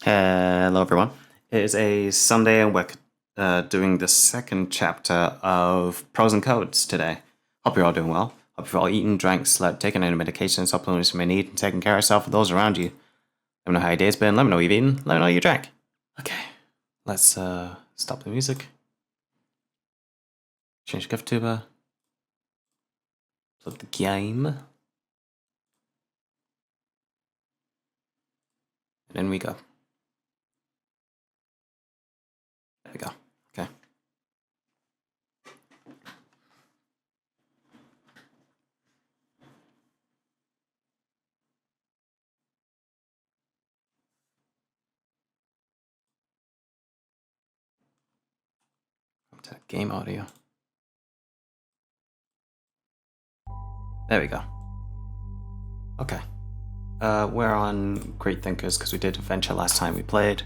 Hello, everyone. It is a Sunday, and we're doing the second chapter of Prose and Codes today. Hope you're all doing well. Hope you've all eaten, drank, slept, taken any medication, supplements you may need, and taken care of yourself and those around you. Let me know how your day's been. Let me know what you've eaten. Let me know what you drank. Okay, let's stop the music. Change GovTuber. Plug the game. And in we go. There we go. Okay. Game audio. There we go. Okay. We're on Great Thinkers because we did Adventure last time we played.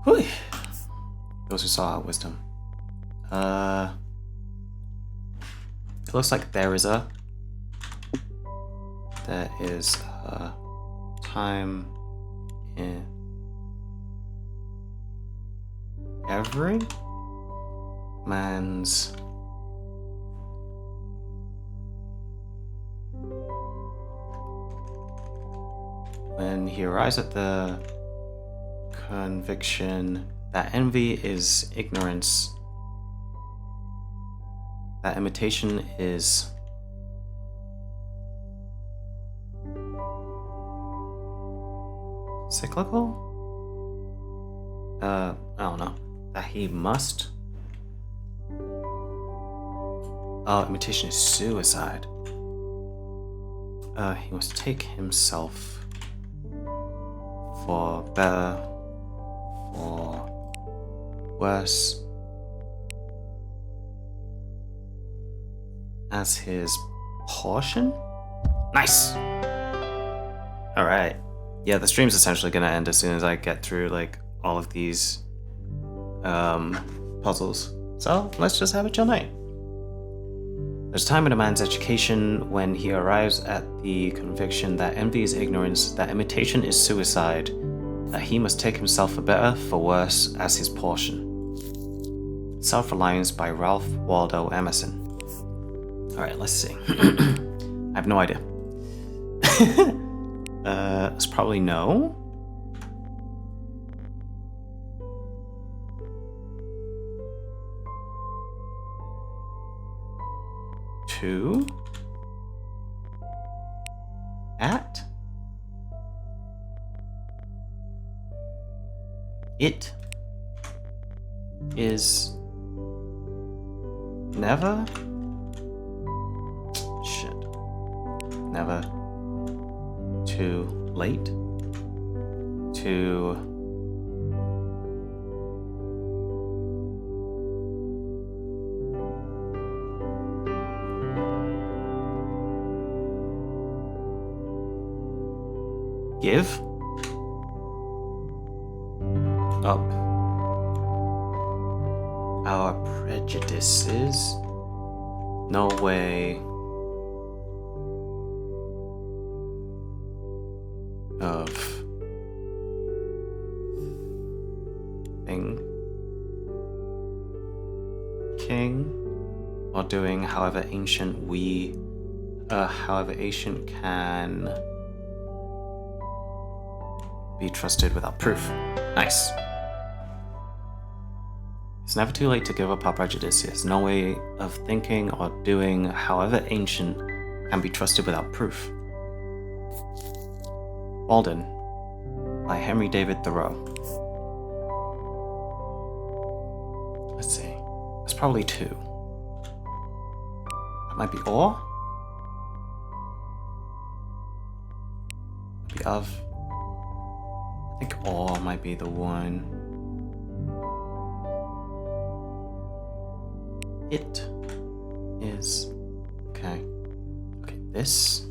Whew. Those who saw our wisdom. It looks like there is a time in every man's when he arrives at the conviction that envy is ignorance, that imitation is cyclical? I don't know. That he must. Oh, imitation is suicide. He must take himself for better, for worse, as his portion? Nice! Alright. Yeah, the stream's essentially gonna end as soon as I get through, like, all of these puzzles. So, let's just have a chill night. There's a time in a man's education when he arrives at the conviction that envy is ignorance, that imitation is suicide, that he must take himself for better, for worse, as his portion. Self-Reliance by Ralph Waldo Emerson. Alright, let's see. I have no idea. It's probably no. To at it is never never too late to give up our prejudices. No way of thinking or doing, however ancient can be trusted without proof. Nice. It's never too late to give up our prejudices. No way of thinking or doing, however ancient, can be trusted without proof. Walden by Henry David Thoreau. Let's see. That's probably two. That might be or. Maybe of. I think or might be the one. It is. Okay. Okay, this.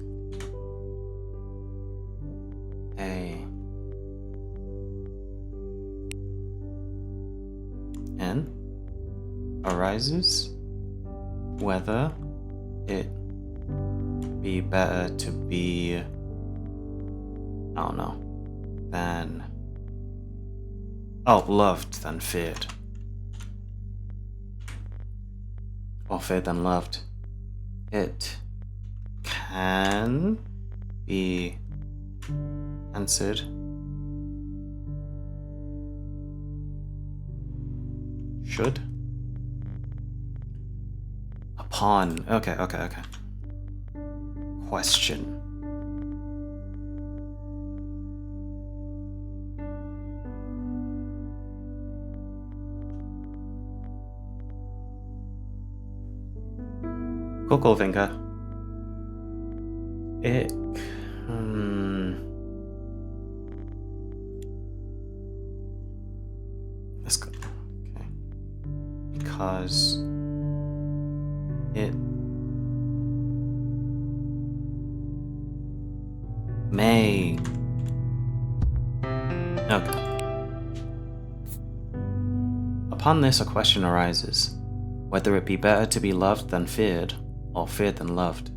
N arises whether it be better to be, I don't know, than... Oh, loved than feared. Or feared than loved. It can be answered should upon okay. Question. Cool, Vinka. It let's go. Okay. Because it may. Okay. Upon this, a question arises, whether it be better to be loved than feared, or feared than loved.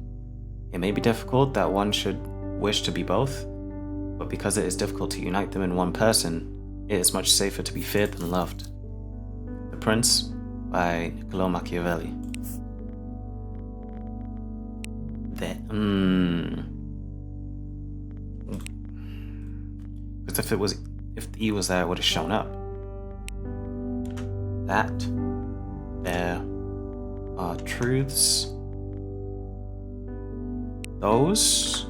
It may be difficult that one should wish to be both, but because it is difficult to unite them in one person, it is much safer to be feared than loved. The Prince by Niccolo Machiavelli. Because if E was there, it would have shown up. That there are truths. Those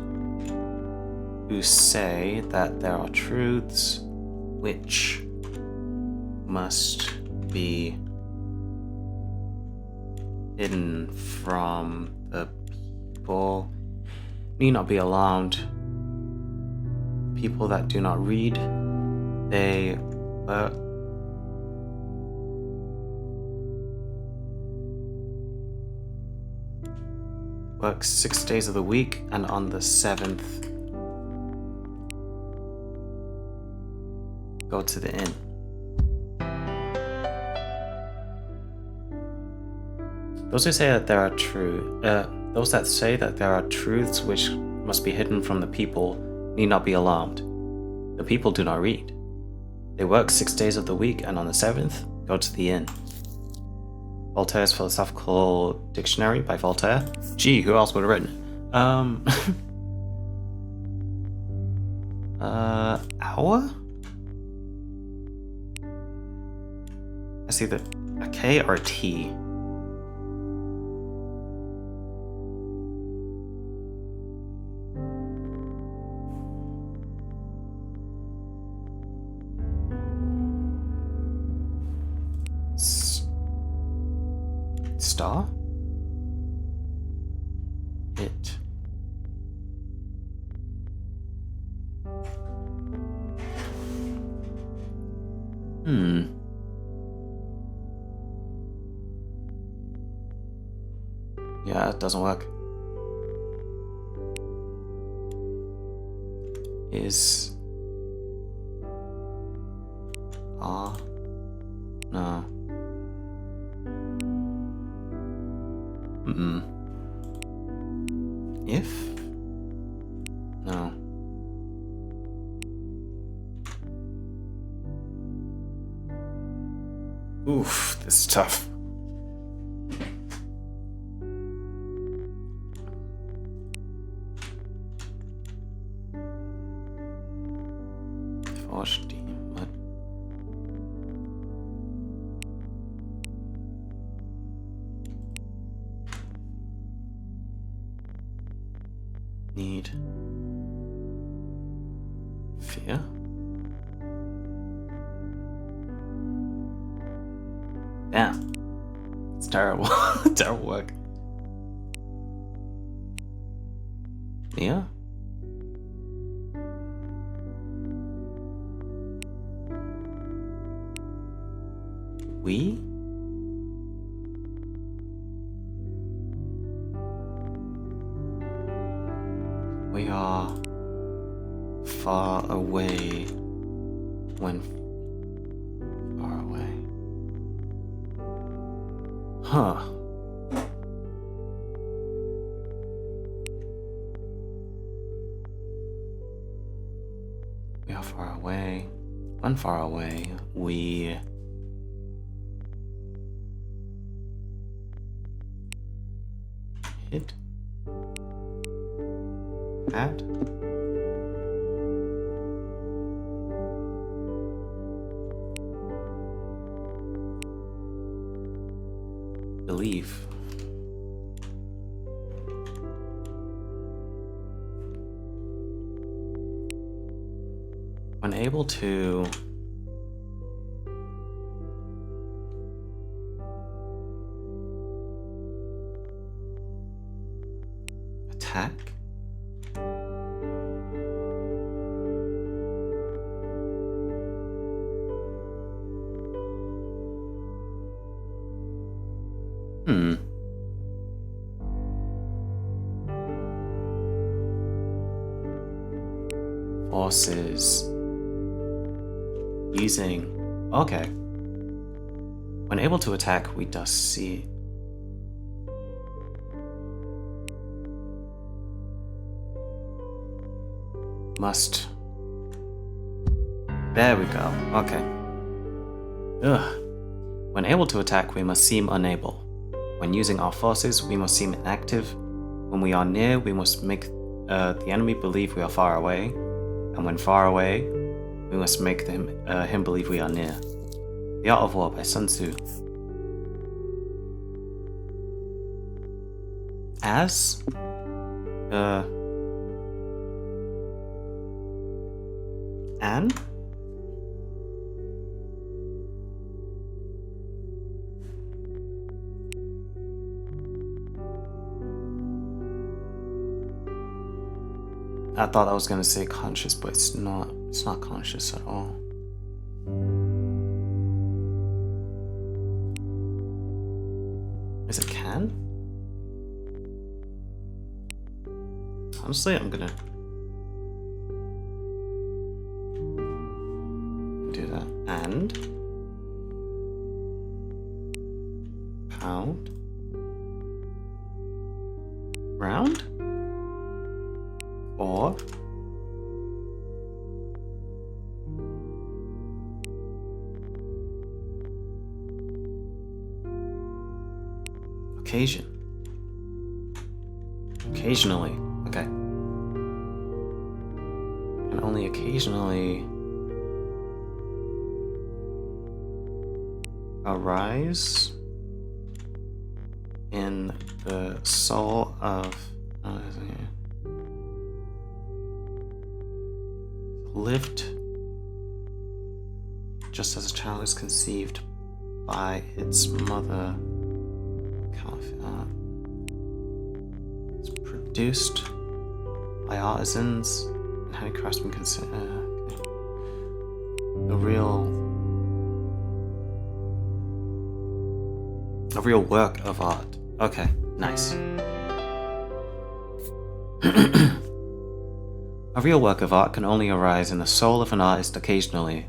who say that there are truths which must be hidden from the people need not be alarmed. People that do not read, they work 6 days of the week, and on the 7th go to the inn. Those who say that there are those that say that there are truths which must be hidden from the people need not be alarmed. The people do not read. They work 6 days of the week, and on the 7th go to the inn. Voltaire's Philosophical Dictionary by Voltaire. Gee, who else would have written it? Hour? That's either a K or a T. Star? It. Yeah, it doesn't work. Is... No. If? No. Oof, this is tough. Need fear. Damn, it's terrible. Terrible work. Yeah. We. We are far away when far away. Huh. We are far away? When far away, we hit, add, believe. When able to attack, forces using, okay. When able to attack, we does see. Must. There we go, okay. Ugh. When able to attack, we must seem unable. When using our forces, we must seem inactive. When we are near, we must make the enemy believe we are far away. And when far away, we must make him believe we are near. The Art of War by Sun Tzu. As an I thought I was gonna say conscious, but it's not conscious at all. Is it can? Honestly, I'm gonna do that. And pound round or occasion. Occasionally, okay. And only occasionally arise in the soul of lived just as a child is conceived by its mother. It's produced by artisans and handicraftsmen. A real work of art. Okay, nice. A real work of art can only arise in the soul of an artist occasionally,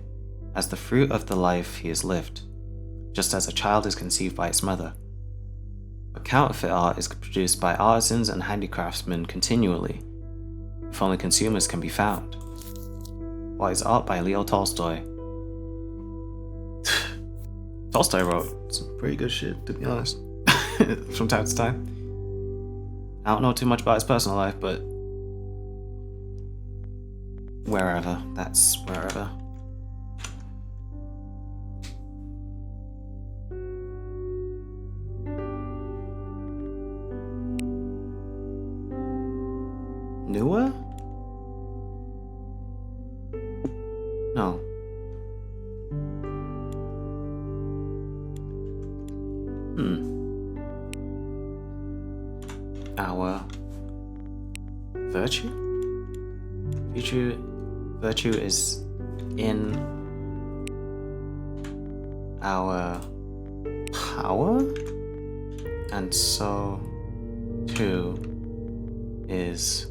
as the fruit of the life he has lived, just as a child is conceived by its mother. But counterfeit art is produced by artisans and handicraftsmen continually, if only consumers can be found. What is art by Leo Tolstoy? Tolstoy wrote some pretty good shit, to be honest, from time to time. I don't know too much about his personal life, but wherever, that's wherever. Newer? No. Our virtue? Virtue is in our power, and so too is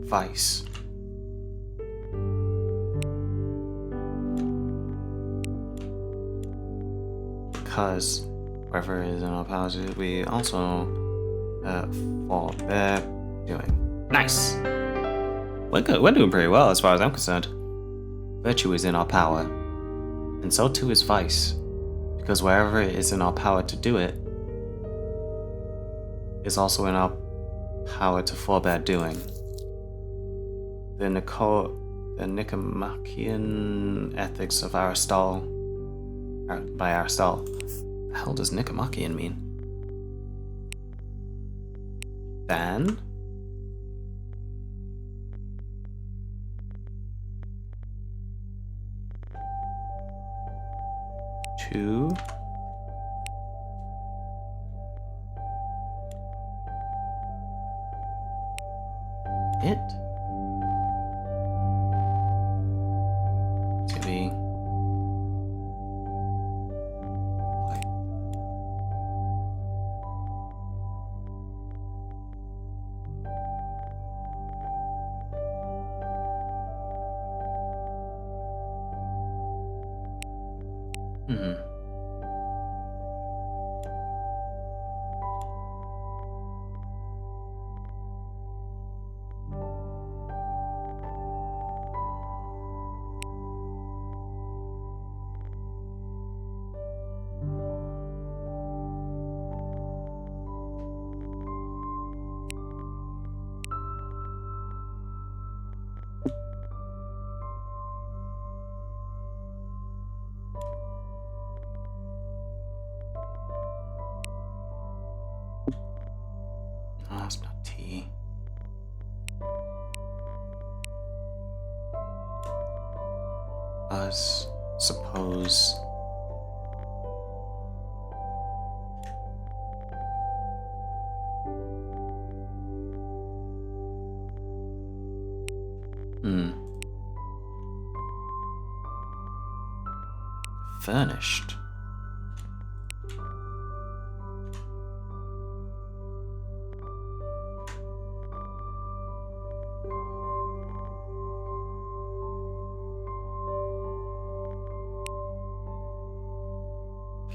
vice. Because Whatever is in our power to, we also forbear doing. Nice! We're good. We're doing pretty well as far as I'm concerned. Virtue is in our power, and so too is vice, because wherever it is in our power to do it, is also in our power to forbear doing. The Nicomachean ethics of Aristotle, by Aristotle. The hell does Nicomachean mean? Dan? Two. It. It's gonna be white. Oh, it's not T. Us, suppose. Furnished.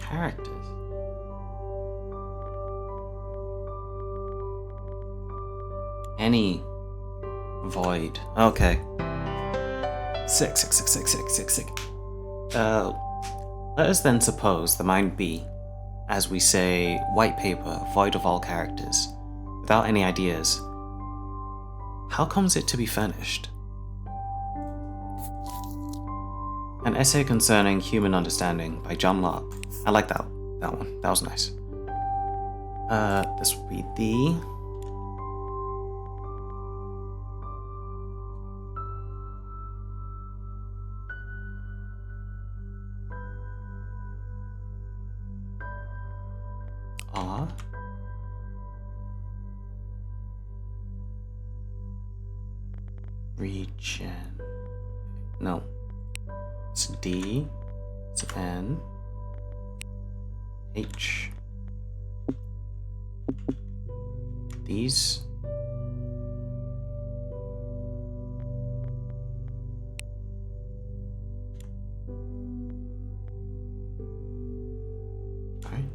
Characters. Any void. Okay. Sick. Let us then suppose the mind be, as we say, white paper, void of all characters, without any ideas. How comes it to be furnished? An essay concerning human understanding by John Locke. I like that one. That was nice. This would be the R. Regen. No. It's D. It's N. H. These. Right.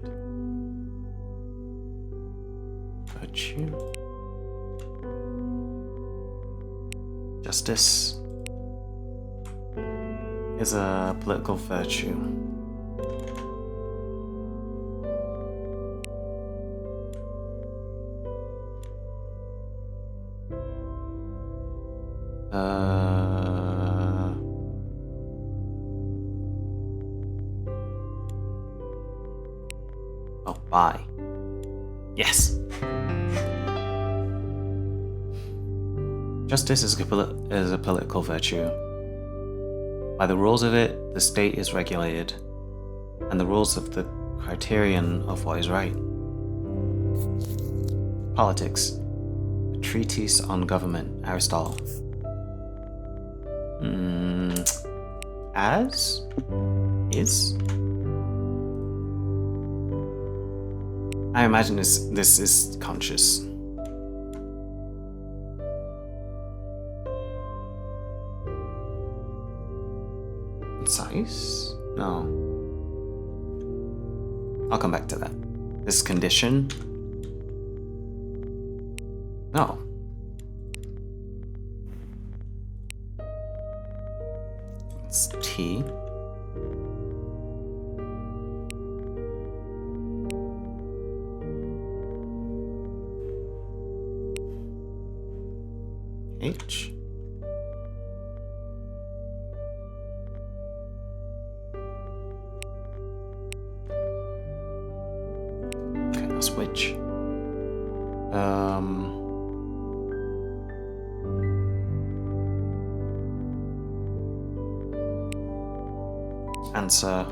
Virtue. Justice is a political virtue. Oh, bye. Yes. Justice is a political virtue. By the rules of it, the state is regulated, and the rules of the criterion of what is right. Politics. A treatise on government, Aristotle. As? Is? I imagine this is conscious. Concise? No. I'll come back to that. This condition. No. It's T. H. Okay, now switch. Answer.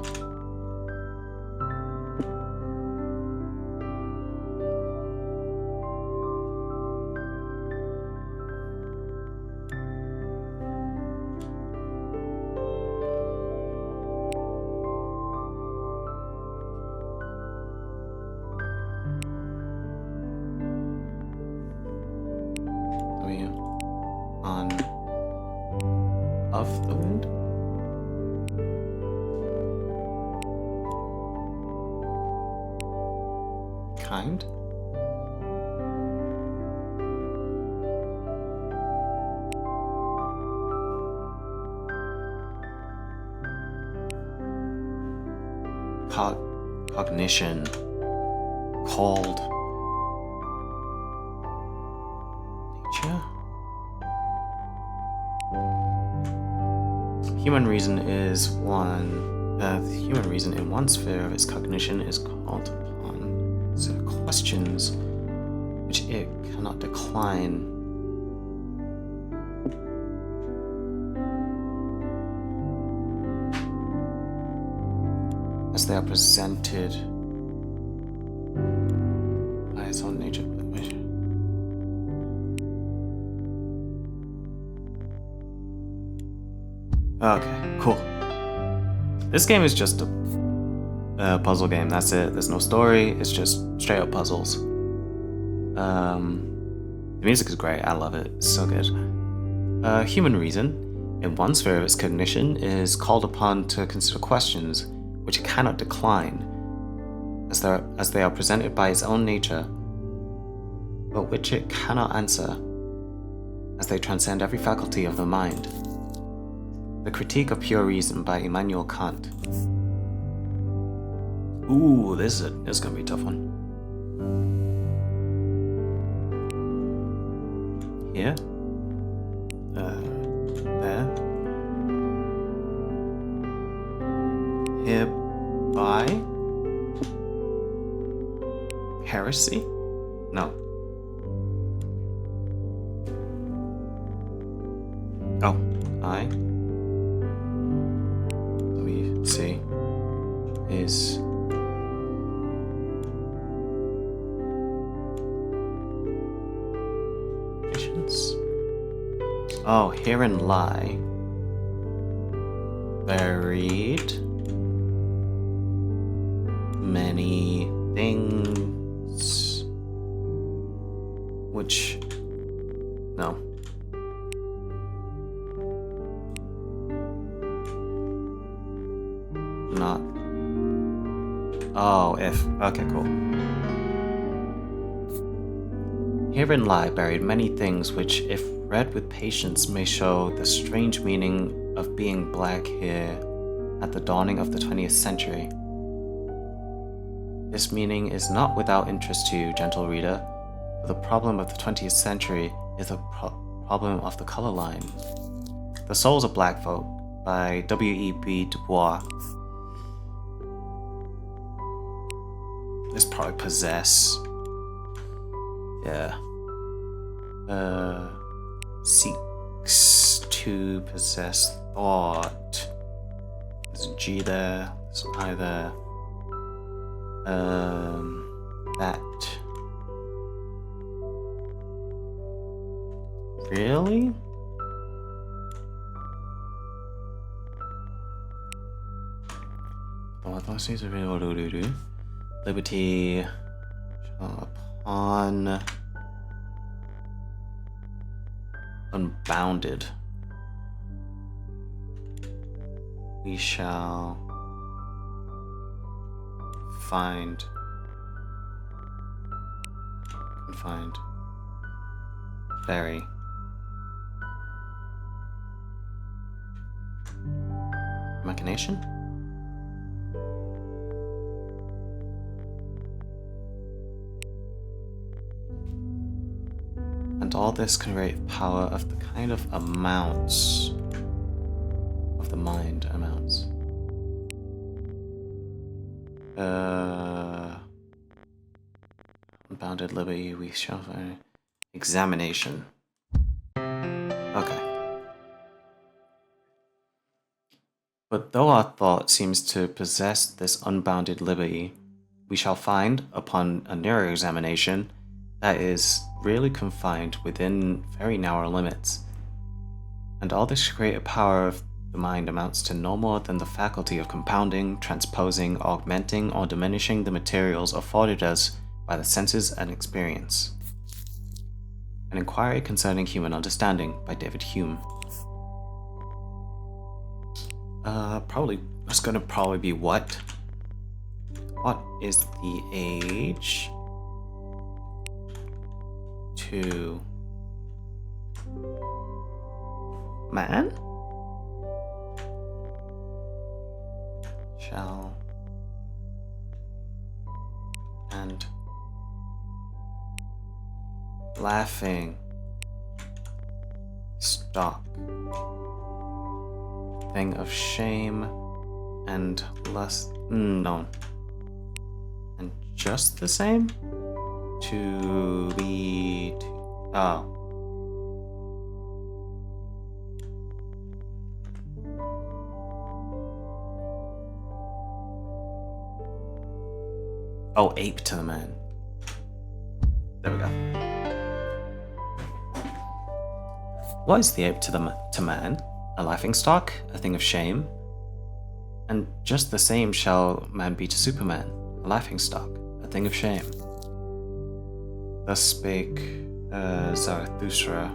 On of the wind. Kind. Cognition. Called. Nature. Human reason is one. The human reason in one sphere of its cognition is called upon. So questions which it cannot decline. As they are presented by its own nature. Okay, cool. This game is just a puzzle game, that's it. There's no story, it's just straight up puzzles. The music is great, I love it, it's so good. Human reason, in one sphere of its cognition, is called upon to consider questions which it cannot decline, as they are presented by its own nature, but which it cannot answer, as they transcend every faculty of the mind. The Critique of Pure Reason by Immanuel Kant. Ooh, this is gonna be a tough one. Here. There. Hereby. Heresy? No. Oh, I. See, is patience. Oh, herein lie buried many things which no. Not. Oh, if. Okay, cool. Herein lie buried many things which, if read with patience, may show the strange meaning of being black here at the dawning of the 20th century. This meaning is not without interest to you, gentle reader, for the problem of the 20th century is the problem of the color line. The Souls of Black Folk by W.E.B. Du Bois. This probably possess. Yeah. Seeks to possess thought. There's a G there. There's an I there. That. Really? Liberty upon unbounded. We shall confined. Confined. Very. Machination? And all this can create power of the kind of amounts of the mind amounts. Unbounded liberty, we shall find. Examination. Okay. But though our thought seems to possess this unbounded liberty, we shall find, upon a nearer examination, that it is really confined within very narrow limits. And all this creative power of the mind amounts to no more than the faculty of compounding, transposing, augmenting, or diminishing the materials afforded us by the senses and experience. An Inquiry Concerning Human Understanding by David Hume. It's gonna probably be what? What is the age to man? Shall and laughing stock, thing of shame and lust, no, and just the same to be ape to the man. There we go. What is the ape to man? A laughingstock, a thing of shame, and just the same shall man be to Superman, a laughingstock, a thing of shame. Thus spake Zarathustra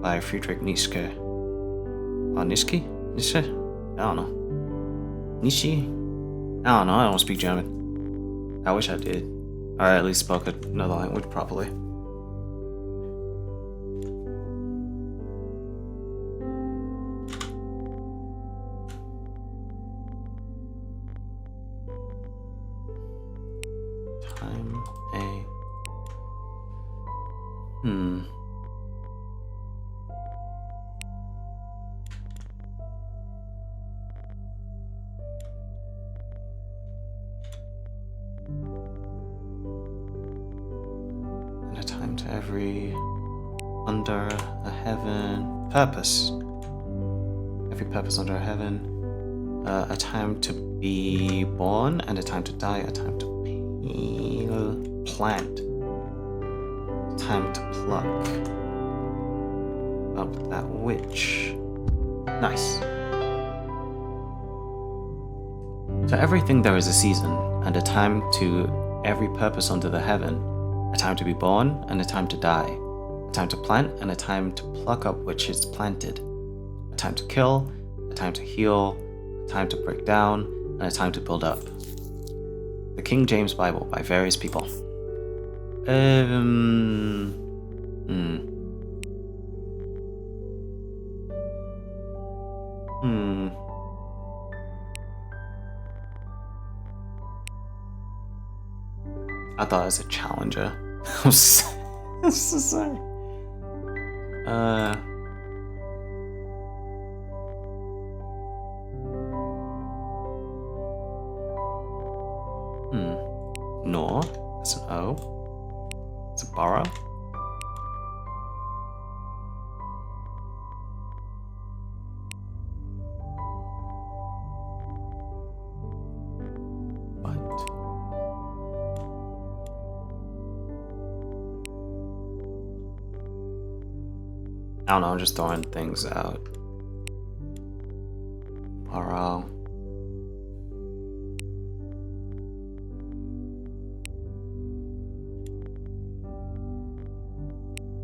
by Friedrich Nietzsche. Oh, Nietzsche? Nietzsche? I don't know. Nietzsche? I don't know, I don't speak German. I wish I did. Or at least spoke another language properly. And a time to every under a heaven purpose. Every purpose under a heaven. A time to be born and a time to die. A time to plant. A time to pluck up that which. Nice. To everything there is a season, and a time to every purpose under the heaven, a time to be born and a time to die, a time to plant and a time to pluck up which is planted, a time to kill, a time to heal, a time to break down, and a time to build up. The King James Bible by various people. I thought it was a challenger. I'm so sorry. Nor. That's an O. It's a borrow. I don't know, I'm just throwing things out. Borrow.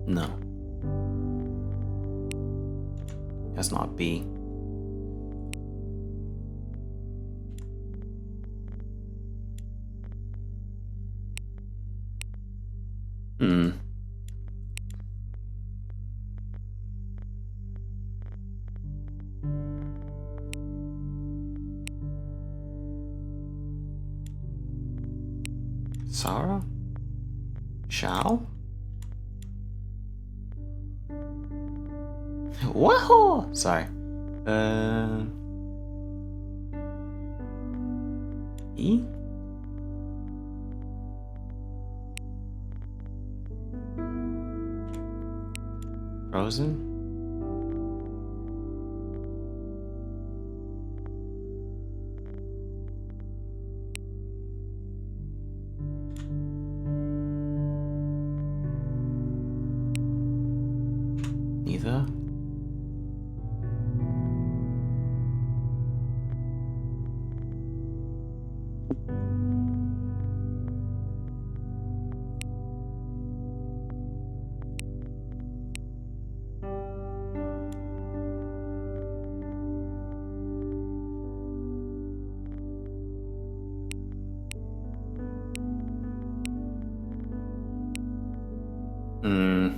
No. That's not B. Hmm. Sarah? Shao? Whoa! Sorry. E? Frozen? Neither? Hmm.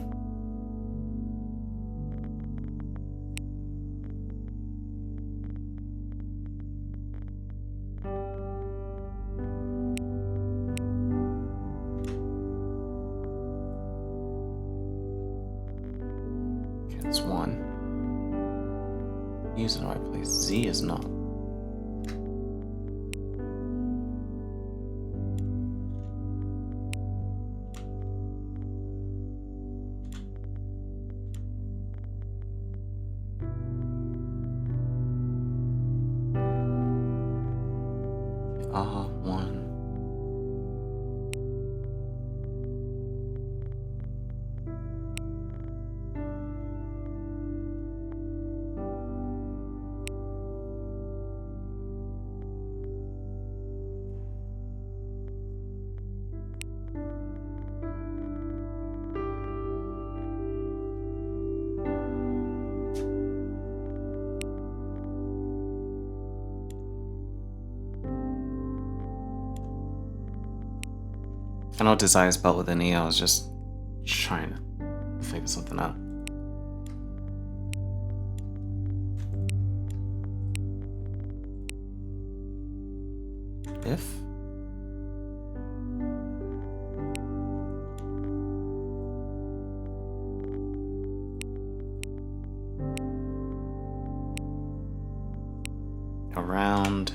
It's 1. E is in the right place. Z is not. Ah, 1. I know desire is spelled with an E. I was just trying to figure something out. If? Around.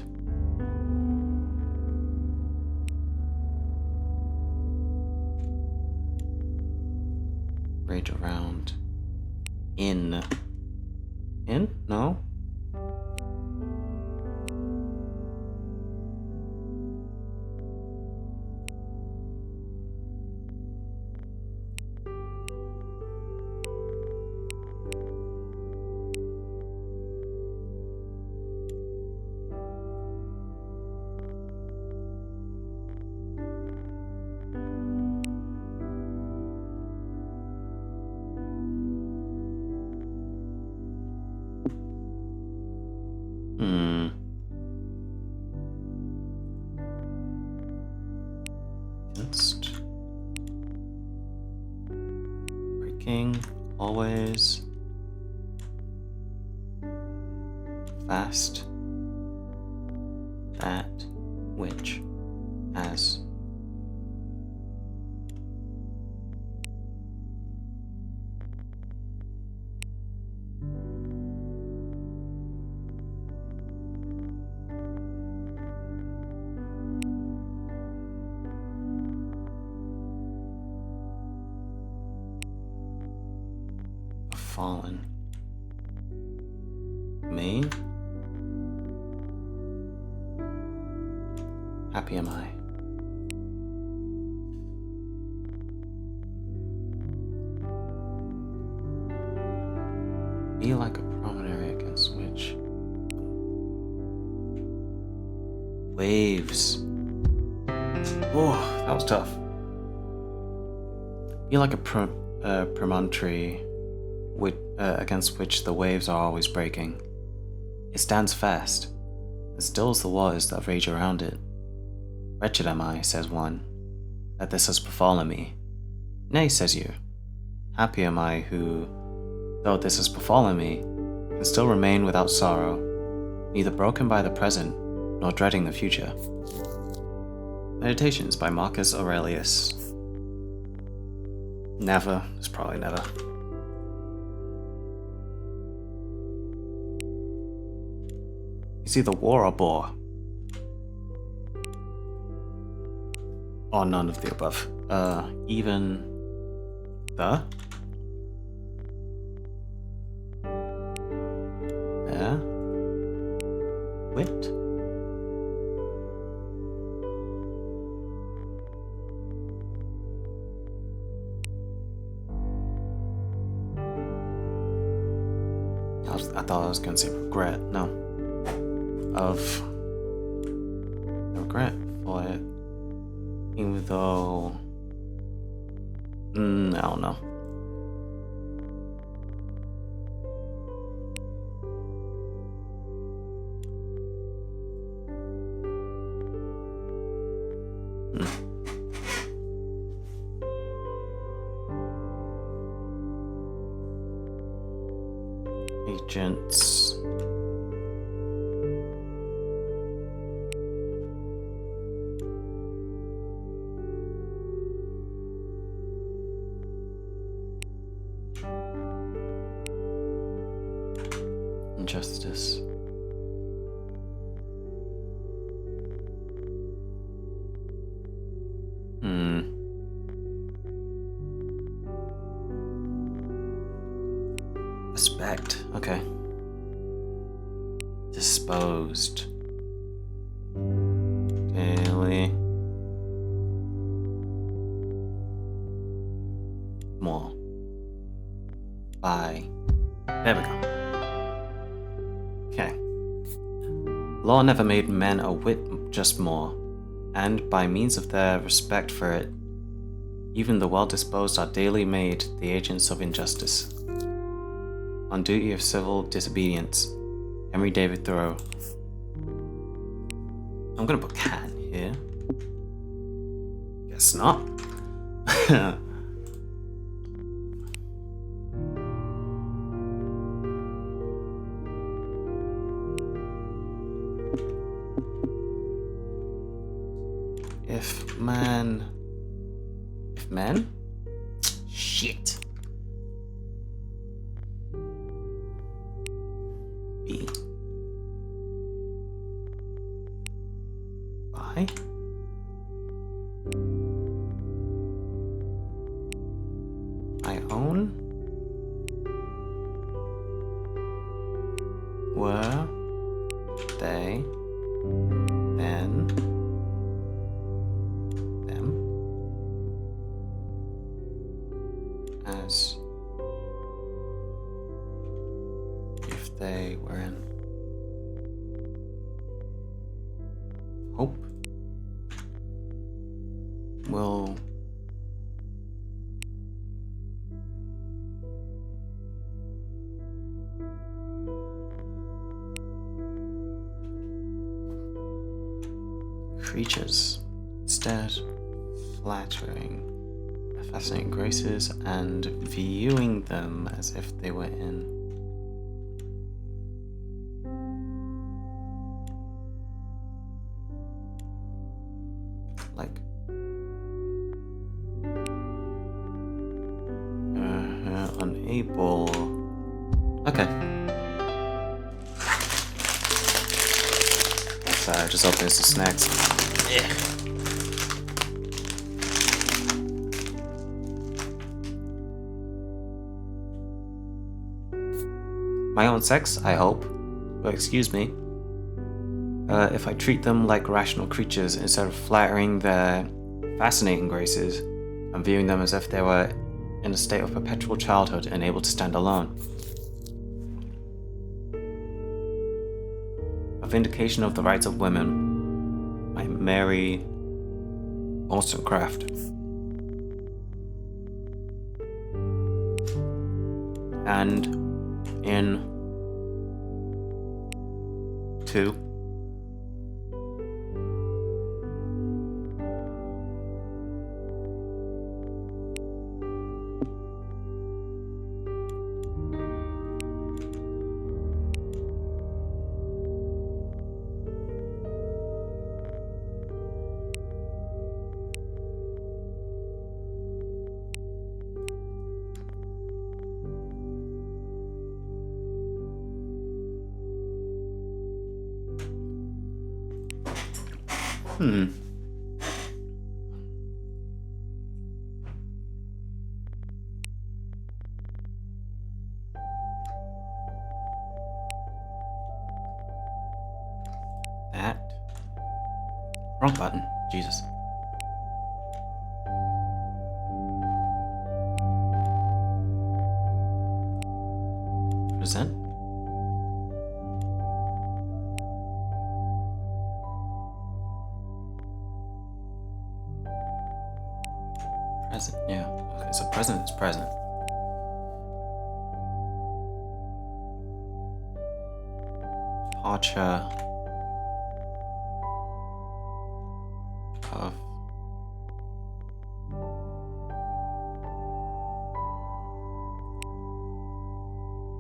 Rage around. In? No? Against. Breaking. Always. Fast. That. Which. As. Fallen. Me? Happy am I. Be like a promontory against which waves. Oh, that was tough. Be like a promontory against which the waves are always breaking. It stands fast, as still as the waters that rage around it. Wretched am I, says one, that this has befallen me. Nay, says you, happy am I who, though this has befallen me, can still remain without sorrow, neither broken by the present, nor dreading the future. Meditations by Marcus Aurelius. Never. It's probably never. It's either war or bore. Or none of the above. Even the? There? Wit? I thought I was going to say regret. No. Of the regret for it. Even though... I don't know. Agents. Injustice. Respect. Okay. Disposed. Daily. More. By. There we go. Okay. Law never made men a whit just more, and by means of their respect for it, even the well-disposed are daily made the agents of injustice. On duty of civil disobedience, Henry David Thoreau. I'm gonna put can here. Guess not. If men? Shit. Be. By. I own. Were. They. Then. As if they were in hope will creatures instead flattering fascinating graces and viewing them as if they were in like unable. Okay. Sorry, just opening some snacks. Yeah. My own sex, I hope. But excuse me. If I treat them like rational creatures instead of flattering their fascinating graces and viewing them as if they were in a state of perpetual childhood and able to stand alone. A Vindication of the Rights of Women by Mary Wollstonecraft. And in 2 Hmm. That. Wrong button. Jesus. Present. Present, yeah. Okay, so present is present. Departure of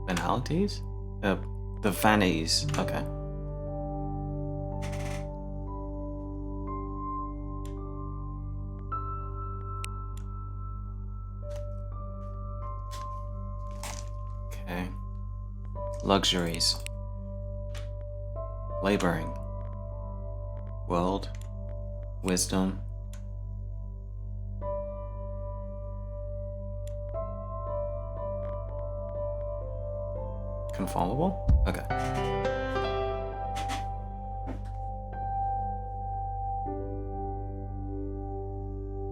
banalities? The vanities. Okay. Okay. Luxuries. Laboring. World. Wisdom. Conformable? Okay.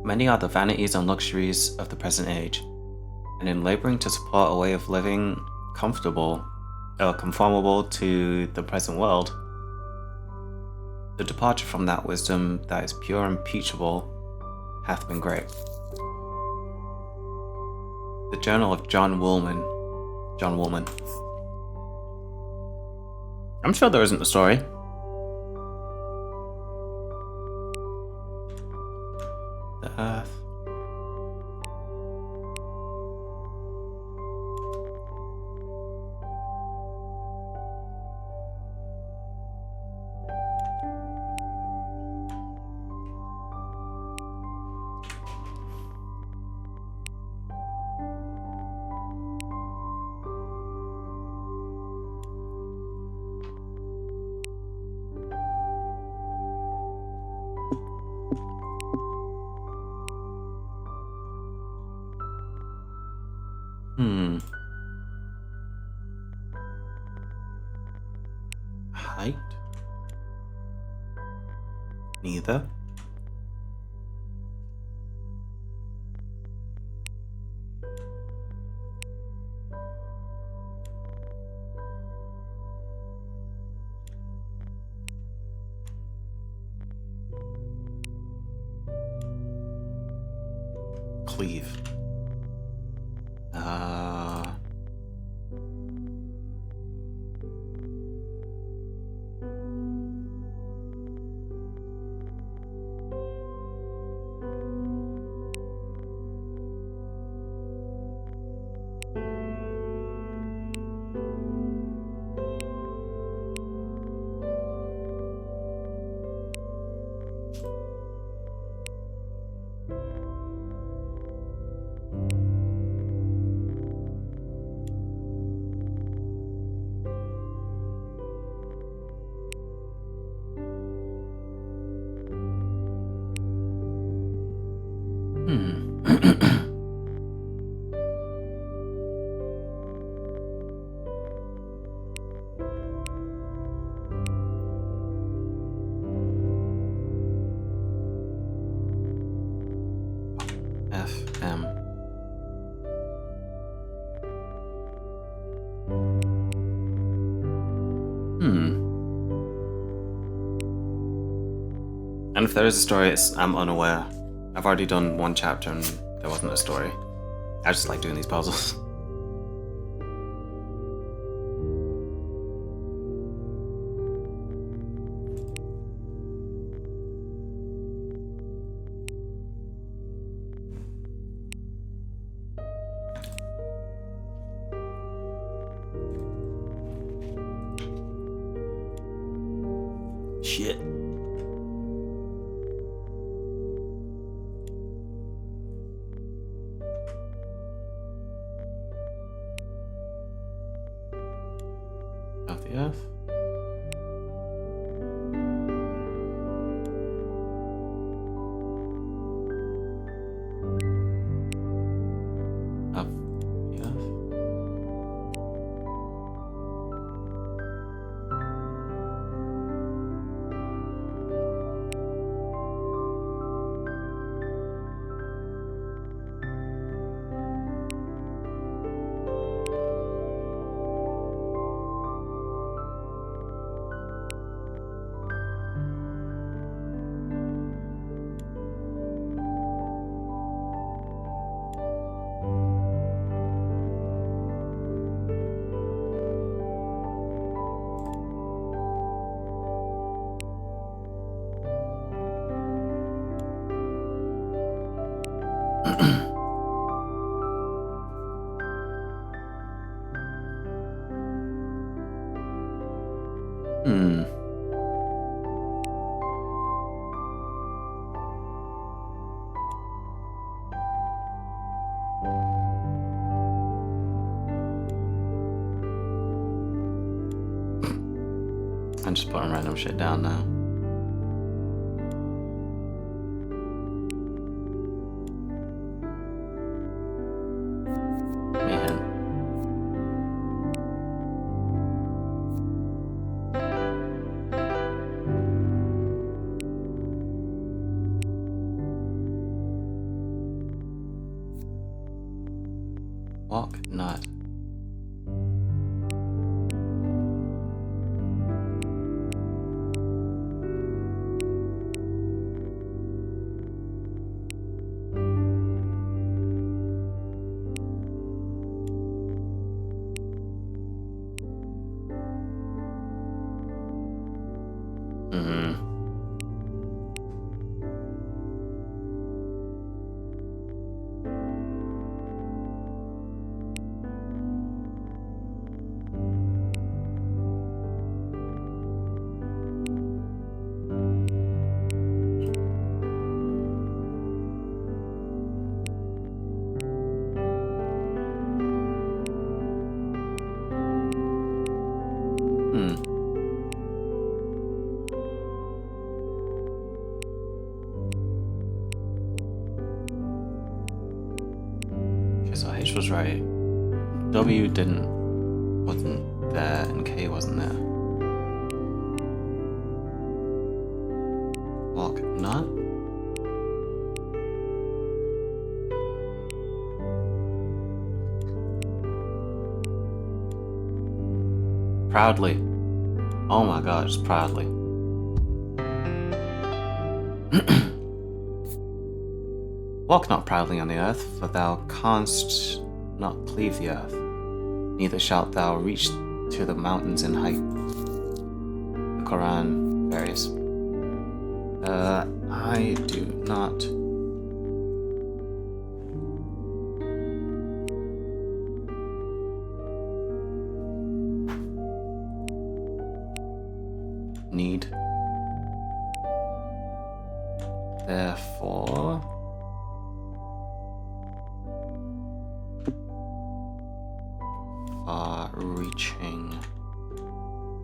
Many are the vanities and luxuries of the present age, and in laboring to support a way of living comfortable or conformable to the present world, the departure from that wisdom that is pure and teachable hath been great. The Journal of John Woolman. I'm sure there isn't a story. The Earth. Height? Neither. Cleave. FM. And if there is a story, I'm unaware. I've already done one chapter and there wasn't a story. I just like doing these puzzles. Shit. Of the Earth. I'm just putting random shit down now. Man. Walk not. Okay, so H was right. W wasn't there, and K wasn't there. Walk not. Proudly. Oh my god, just proudly. Walk not proudly on the earth, for thou canst not cleave the earth, neither shalt thou reach to the mountains in height. The Quran varies. I do not need. Therefore, far-reaching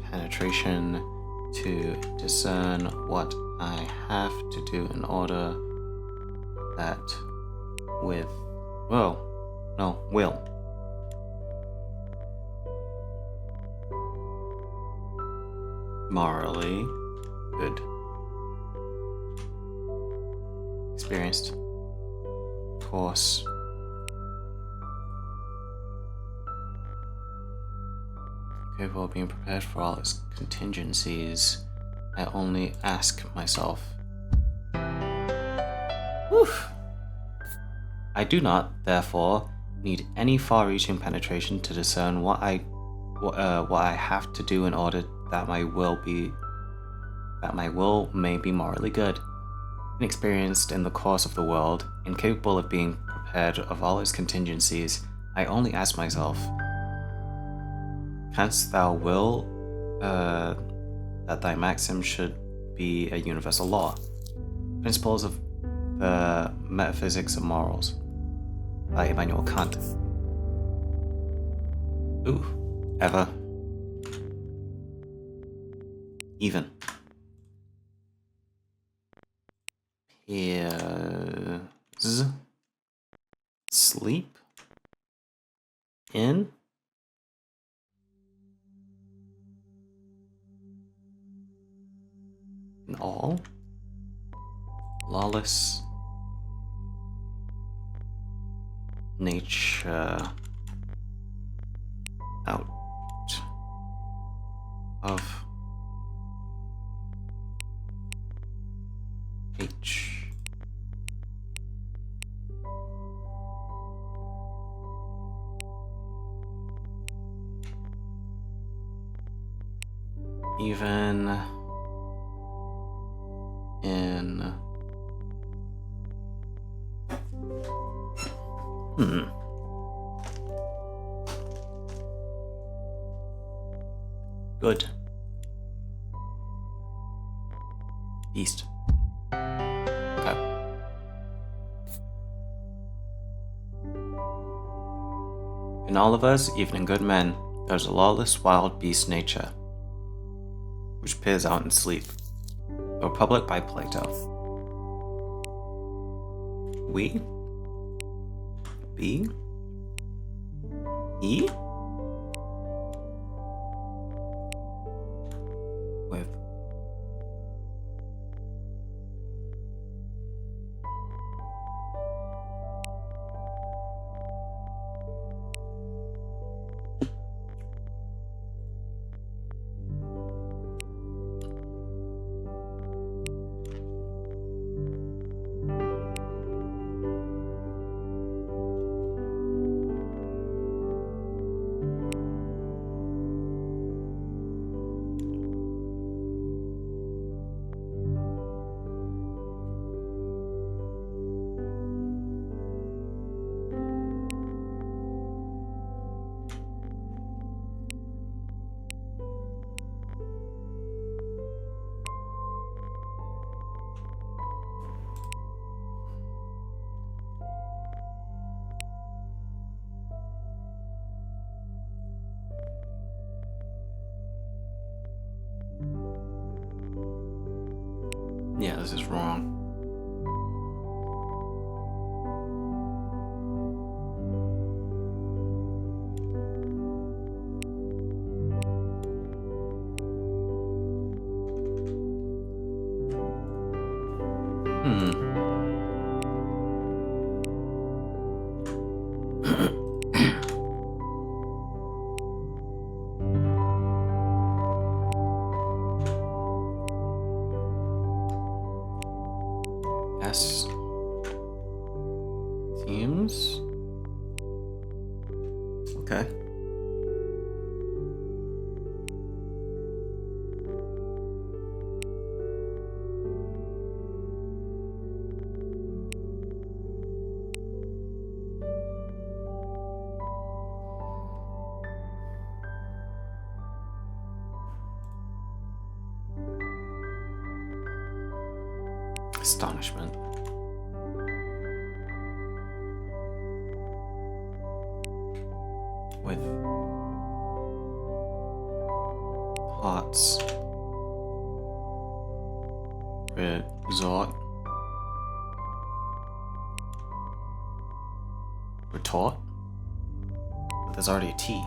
penetration to discern what I have to do in order that will morally good. Experienced. Course. Capable of being prepared for all its contingencies. I only ask myself. Woof. I do not, therefore, need any far-reaching penetration to discern what I have to do in order that my will may be morally good. Inexperienced in the course of the world, incapable of being prepared of all its contingencies, I only ask myself, canst thou will that thy maxim should be a universal law? Principles of the Metaphysics of Morals by Immanuel Kant. Ooh, ever. Even. Is sleep in all lawless nature out of H. Even in Good. Beast. Okay. In all of us, even in good men, there's a lawless wild beast nature, which peers out in sleep. The Republic by Plato. We? B? E? With. Yeah, this is wrong. Yes. Seems. Okay. Astonishment. With hearts. Resort. Retort. But there's already a T.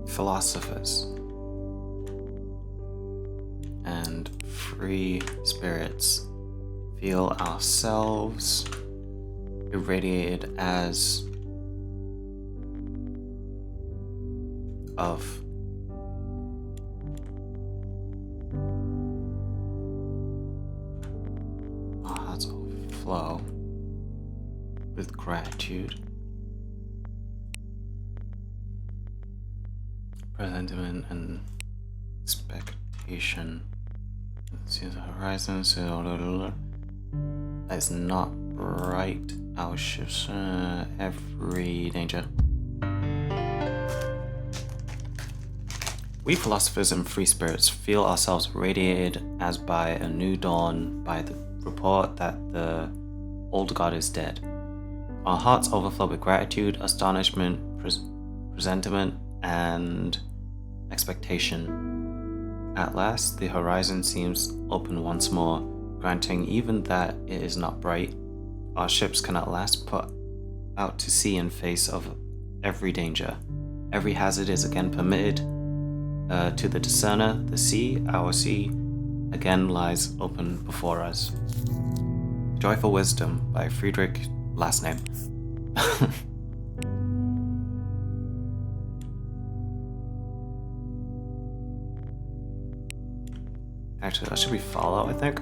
Philosophers. And free spirits feel ourselves irradiated as of our hearts overflow with gratitude, presentiment, and expectation. See the horizon, that's not bright. Our ships, every danger. We philosophers and free spirits feel ourselves radiated as by a new dawn by the report that the old god is dead. Our hearts overflow with gratitude, astonishment, presentiment, and expectation. At last, the horizon seems open once more, granting even that it is not bright. Our ships can at last put out to sea in face of every danger. Every hazard is again permitted to the discerner. The sea, our sea, again lies open before us. Joyful Wisdom by Friedrich, last name. Actually, that should be Fallout, I think.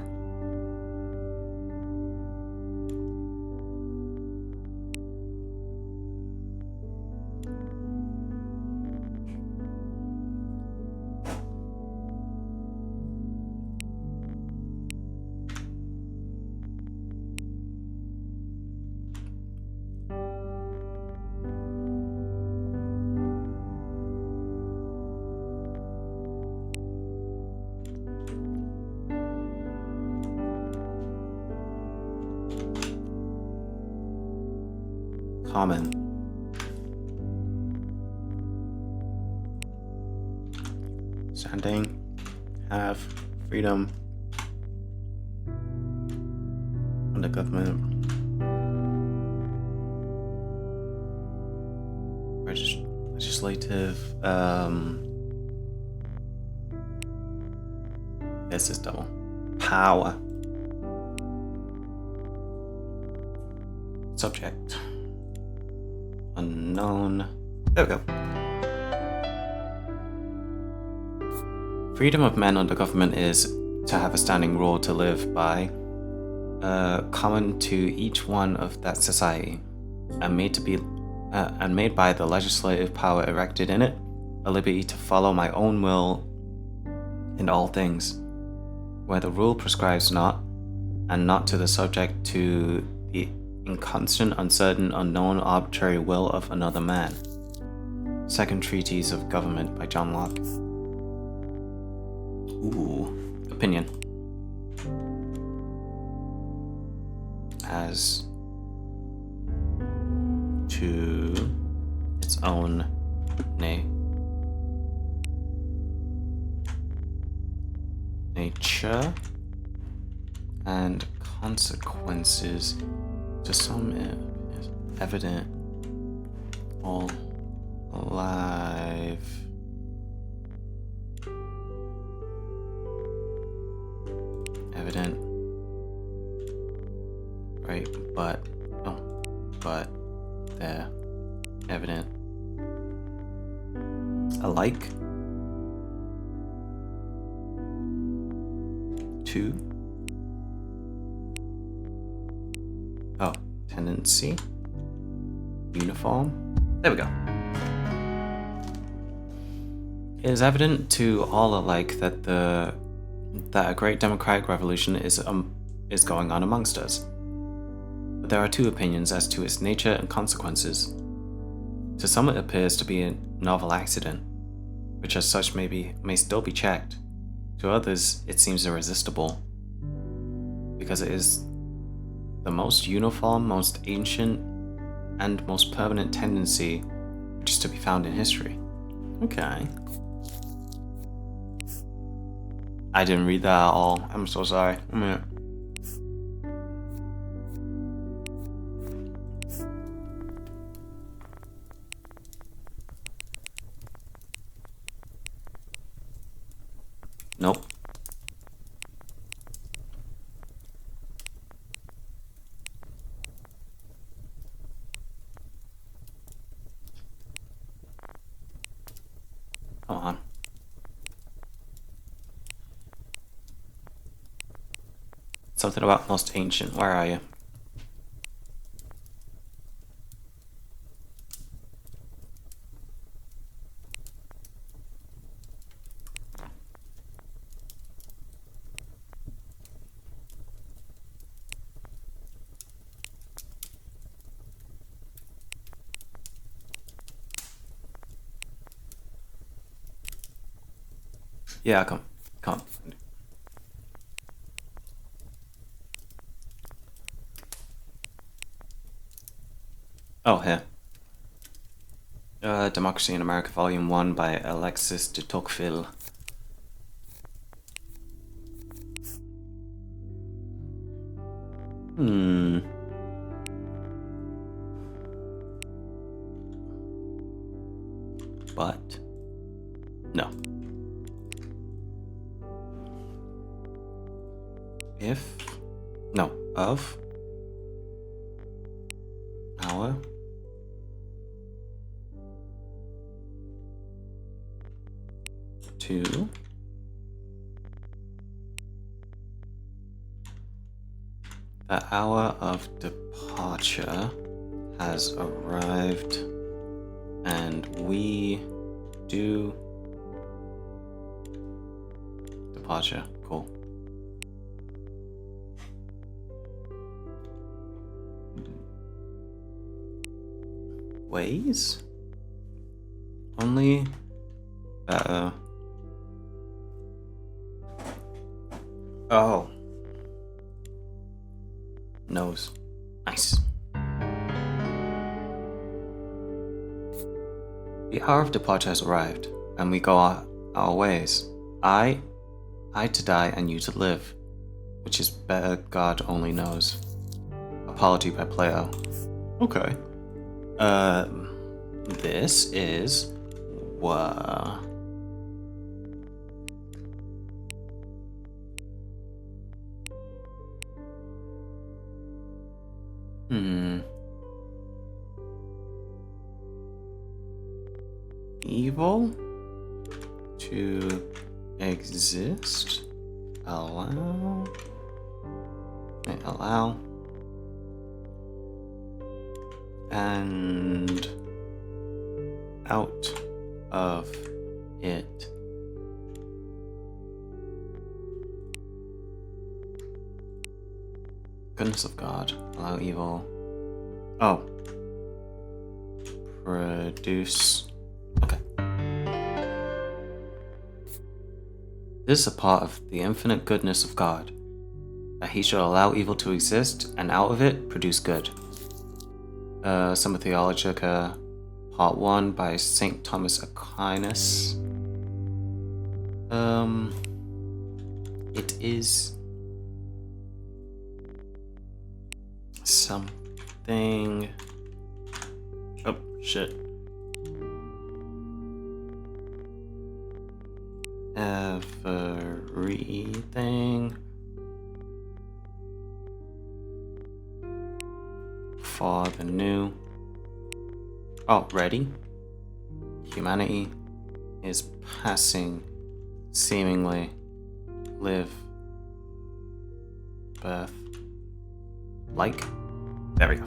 common. Standing, have freedom under government. Legislative. This is double. Power. Subject. Unknown. There we go. Freedom of men under government is to have a standing rule to live by, common to each one of that society, and made by the legislative power erected in it, a liberty to follow my own will in all things, where the rule prescribes not, and not to the subject to the inconstant, uncertain, unknown, arbitrary will of another man. Second Treatise of Government by John Locke. Ooh, opinion. As to its own nature and consequences, to some is evident, all alive. Evident, right? But they're evident alike to tendency, uniform. There we go. It is evident to all alike that a great democratic revolution is going on amongst us. But there are two opinions as to its nature and consequences. To some it appears to be a novel accident, which as such may still be checked. To others it seems irresistible, because it is the most uniform, most ancient, and most permanent tendency which is to be found in history. Okay. I didn't read that at all. I'm so sorry. Nope. Come on. Something about most ancient. Where are you? Yeah, come. Oh, here. Democracy in America, Volume 1 by Alexis de Tocqueville. But no. Of our to the hour of departure has arrived, and we do departure. Cool. Ways? Only better. Oh. Nose. Nice. The hour of departure has arrived, and we go our ways. I to die and you to live, which is better God only knows. Apology by Plato. Okay. This is evil to exist. Allow and out of it. Goodness of God, allow evil. Oh. Produce. Okay. This is a part of the infinite goodness of God, that he should allow evil to exist and out of it produce good. Summa Theologica, Part 1 by St. Thomas Aquinas. It is something. Oh, shit. Everything for the new. Oh, ready? Humanity is passing, seemingly, live, birth, like. There we go.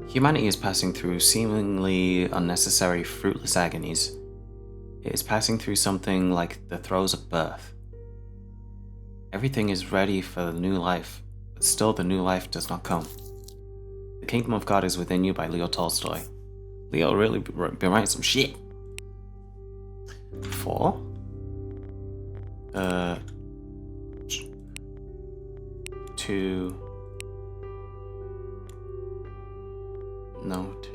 Humanity is passing through seemingly unnecessary, fruitless agonies. It is passing through something like the throes of birth. Everything is ready for the new life, but still the new life does not come. The Kingdom of God is Within You by Leo Tolstoy. Leo really been writing some shit. 4. To note.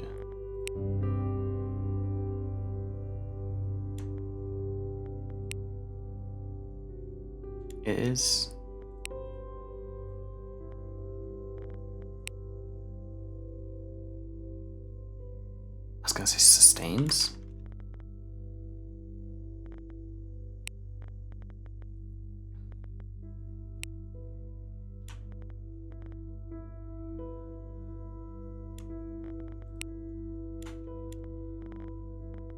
It is I was gonna say sustains.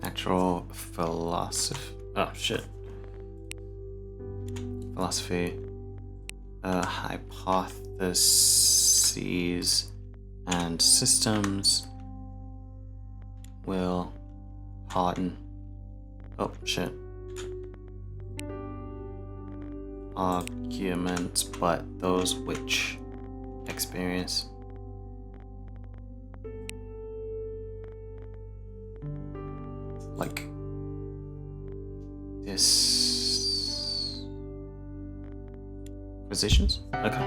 Natural philosophy. Oh shit. Philosophy. Hypotheses and systems will harden. Oh shit. Arguments, but those which experience. Like this. Positions? Okay.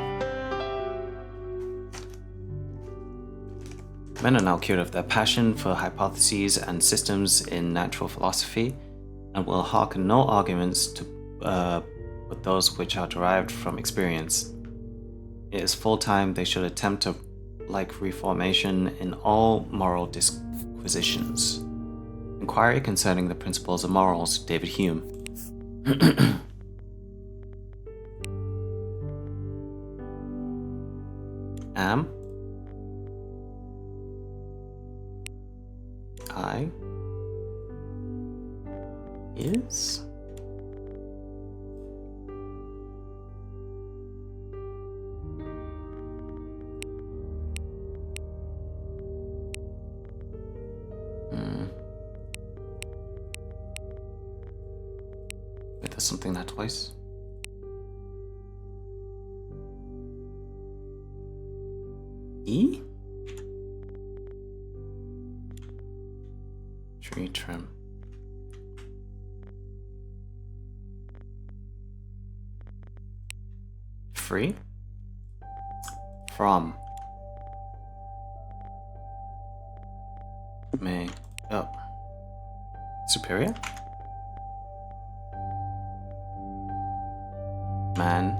Men are now cured of their passion for hypotheses and systems in natural philosophy, and will hearken no arguments to but those which are derived from experience. It is full time they should attempt to like reformation in all moral disquisitions. Inquiry concerning the principles of morals, David Hume. Am I is Wait, there's something there twice. E? Tree trim. Free? From. may... Oh. Superior? Man.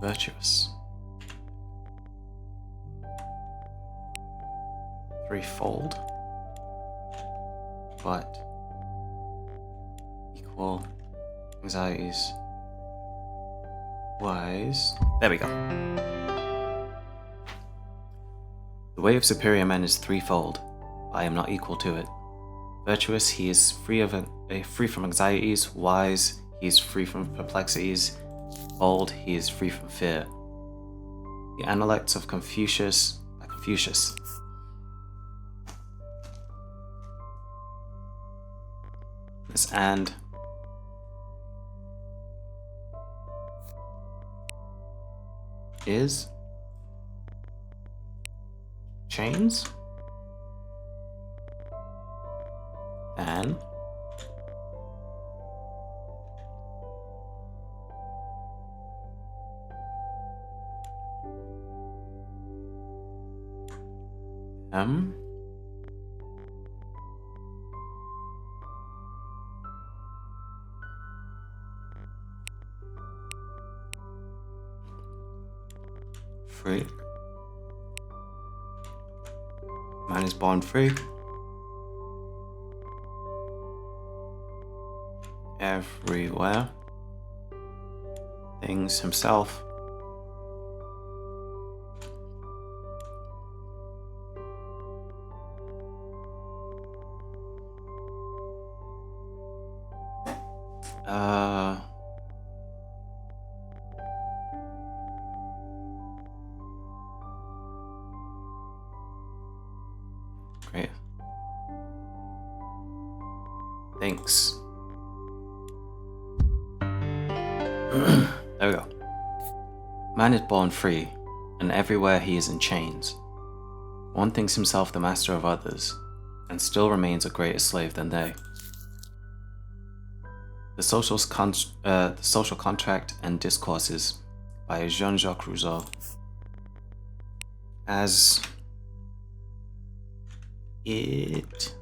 Virtuous. Threefold. But equal anxieties. Wise. There we go. The way of superior men is threefold, but I am not equal to it. Virtuous, he is free from anxieties. Wise, he is free from perplexities. Bold, he is free from fear. The Analects of Confucius by Confucius. This and is chains and free. Man is born free. Everywhere. Things himself. Great. Thanks. There we go. Man is born free, and everywhere he is in chains. One thinks himself the master of others, and still remains a greater slave than they. The Social Contract and Discourses by Jean-Jacques Rousseau. As it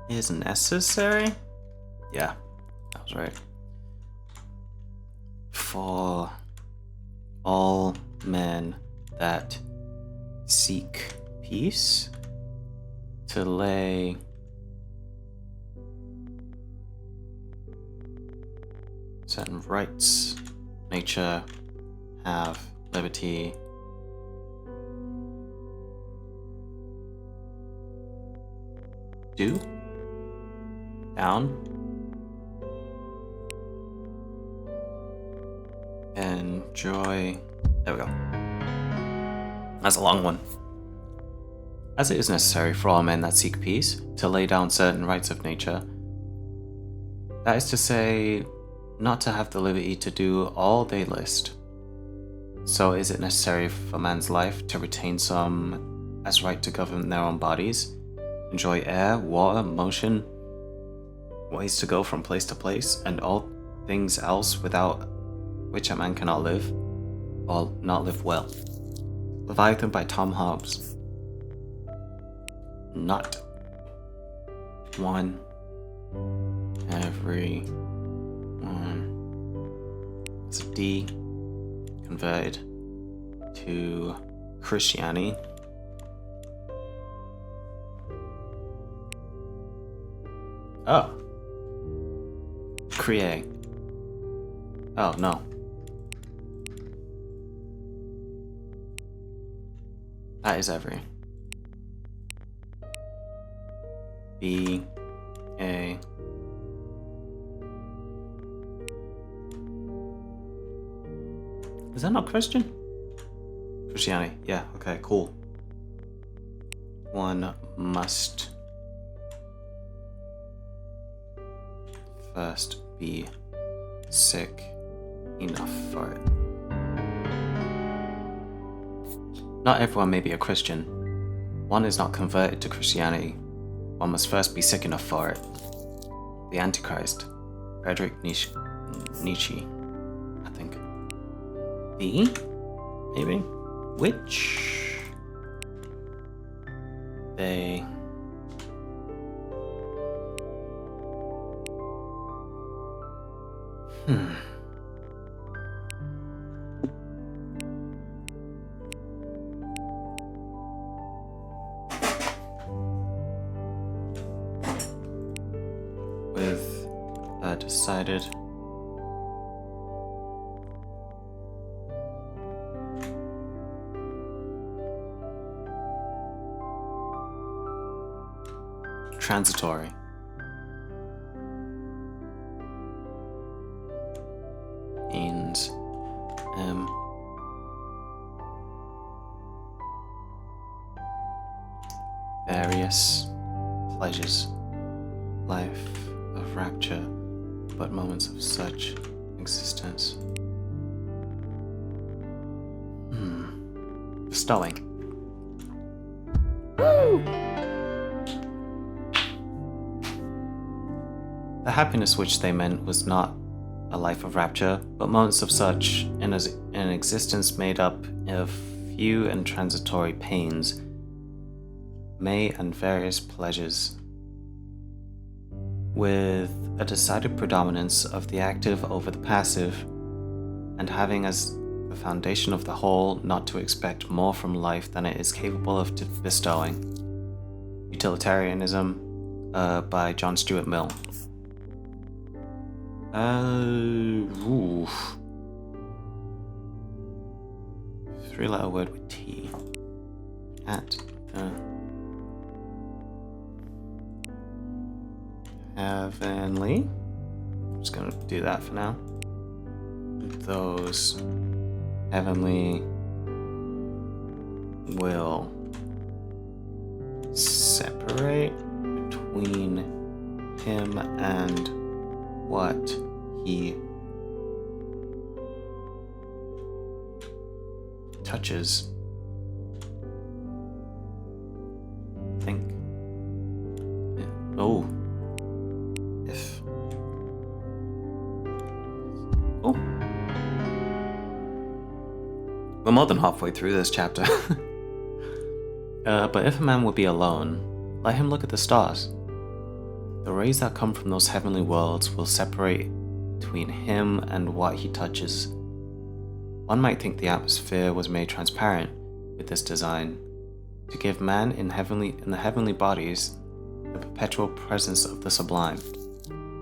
is necessary? Yeah, that was right. For all men that seek peace to lay certain rights, nature, have liberty, do, down, enjoy. There we go. That's a long one. As it is necessary for all men that seek peace to lay down certain rights of nature, that is to say, not to have the liberty to do all they list, so is it necessary for man's life to retain some as right to govern their own bodies, enjoy air, water, motion, ways to go from place to place, and all things else without which a man cannot live, or not live well. Leviathan by Tom Hobbes. Not one, every one. It's a D converted to Christianity. Oh. Create. Oh, no. That is every. B. A. Is that not Christian? Christianity. Yeah, okay, cool. One must first be sick enough for it. Not everyone may be a Christian. One is not converted to Christianity. One must first be sick enough for it. The Antichrist. Friedrich Nietzsche, I think. B, maybe? Which they with decided transitory. Means various pleasures, life of rapture, but moments of such existence. Bestowing. Woo! The happiness which they meant was not a life of rapture, but moments of such an existence made up of few and transitory pains, may and various pleasures, with a decided predominance of the active over the passive, and having as the foundation of the whole not to expect more from life than it is capable of bestowing. Utilitarianism by John Stuart Mill. Three-letter word with T. At heavenly. I'm just gonna do that for now. Those heavenly will separate between him and what he touches. Think. Oh. If. Oh. We're more than halfway through this chapter. But if a man would be alone, let him look at the stars. The rays that come from those heavenly worlds will separate between him and what he touches. One might think the atmosphere was made transparent with this design, to give man in the heavenly bodies the perpetual presence of the sublime.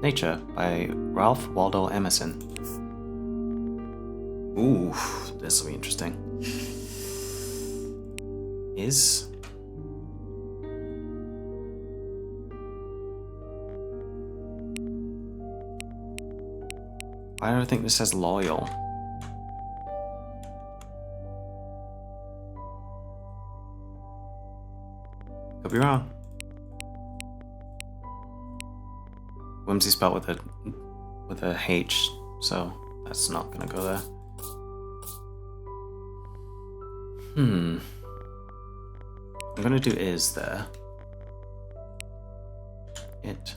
Nature by Ralph Waldo Emerson. Ooh, this will be interesting. Why do I think this says loyal? Could be wrong. Whimsy spelled with a H, so that's not gonna go there. I'm gonna do is there. It.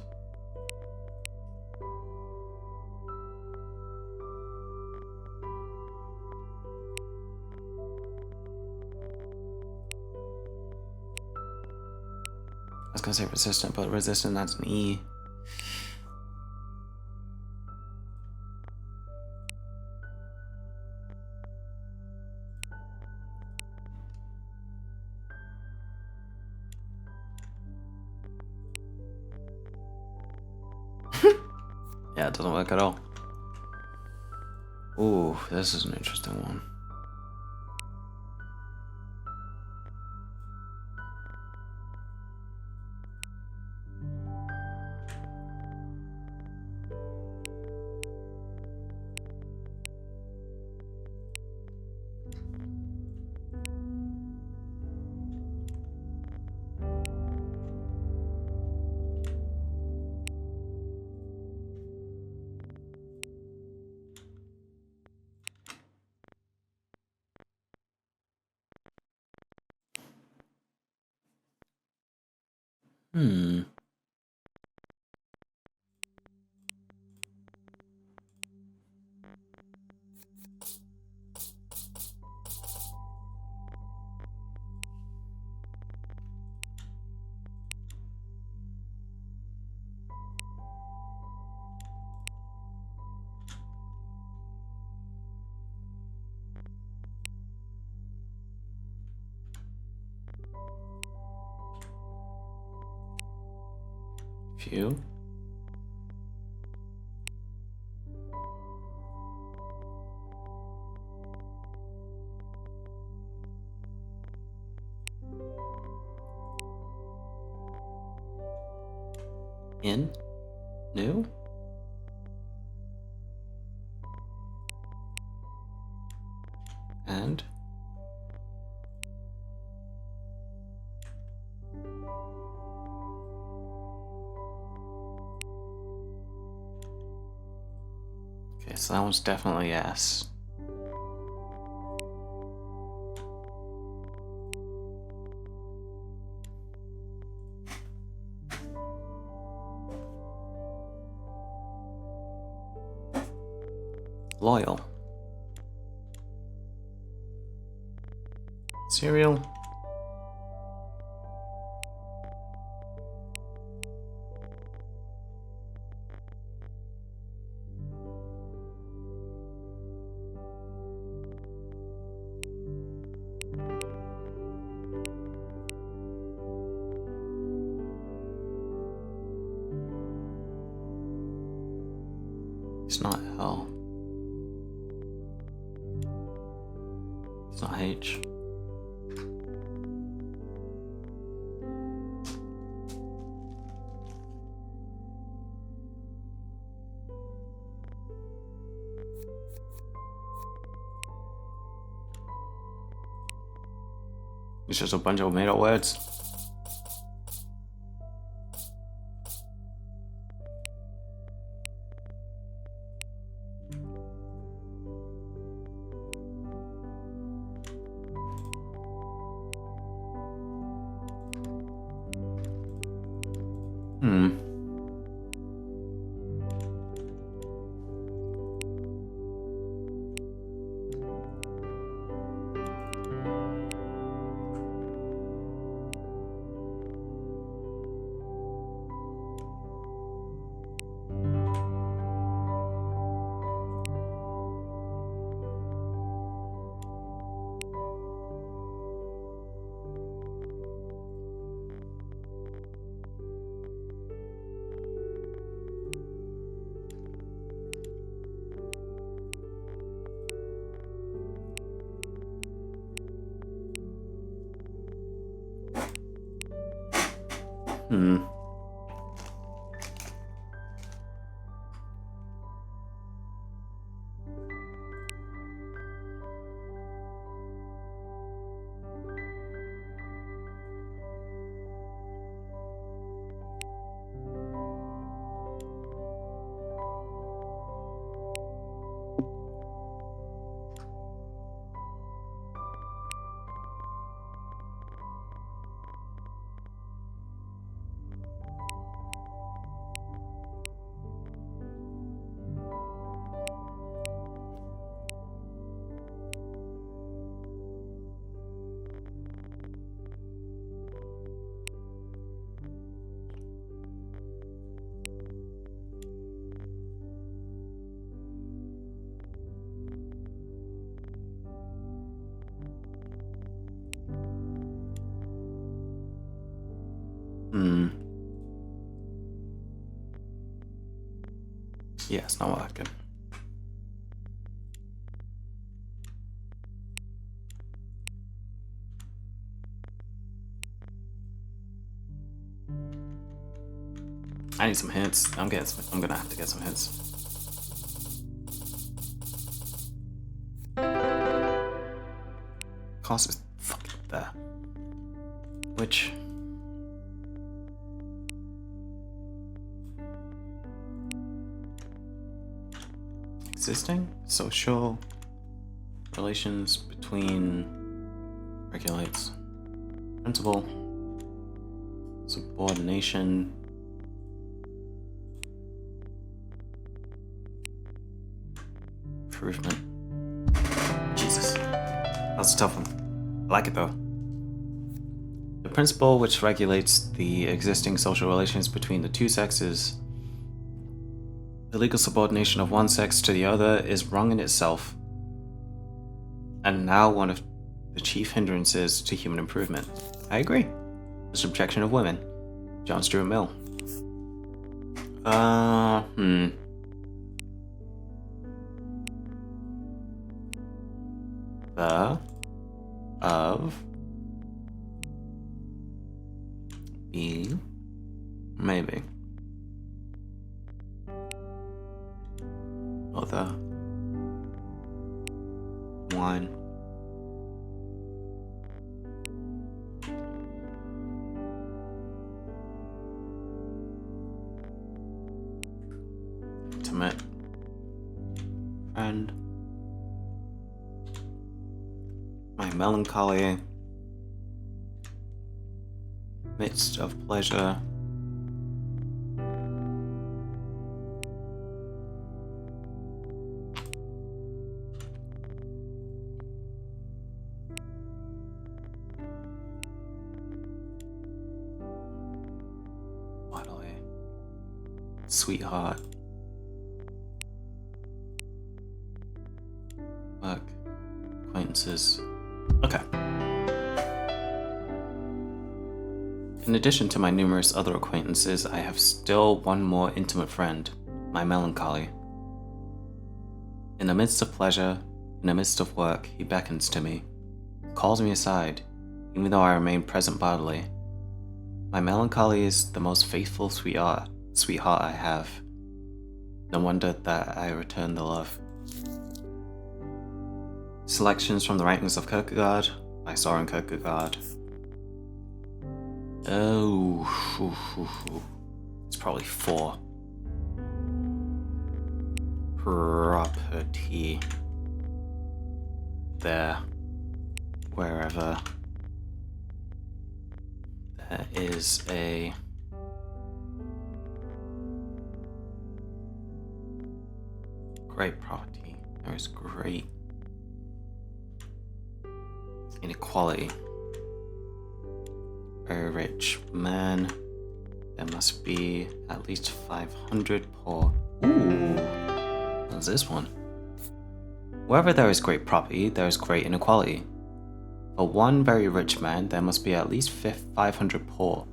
I was gonna say resistant, but resistant, that's an E. Yeah, it doesn't work at all. Ooh, this is an interesting one. View. In. New. And okay, so that one's definitely yes. Loyal. Cereal. It's not L. It's not H. It's just a bunch of made up words. Yeah, it's not working. I need some hints. I'm gonna have to get some hints. Cost is fucking there. Which existing social relations between regulates principal subordination improvement. Jesus, that's a tough one. I like it though. The principle which regulates the existing social relations between the two sexes. The legal subordination of one sex to the other is wrong in itself, and now one of the chief hindrances to human improvement. I agree. The subjection of women. John Stuart Mill. The of B, maybe. Other wine. Intimate friend. My melancholy. Midst of pleasure. Finally. Sweetheart. Work. Acquaintances. Okay. In addition to my numerous other acquaintances, I have still one more intimate friend, my melancholy. In the midst of pleasure, in the midst of work, he beckons to me, calls me aside, even though I remain present bodily. My melancholy is the most faithful sweetheart I have. No wonder that I return the love. Selections from the writings of Kierkegaard by Soren Kierkegaard. Oh, it's probably 4. Property. There. Wherever there is a great property, there is great inequality. Very rich man, there must be at least 500 poor. Ooh, what's this one? Wherever there is great property, there is great inequality. For one very rich man, there must be at least 500 poor.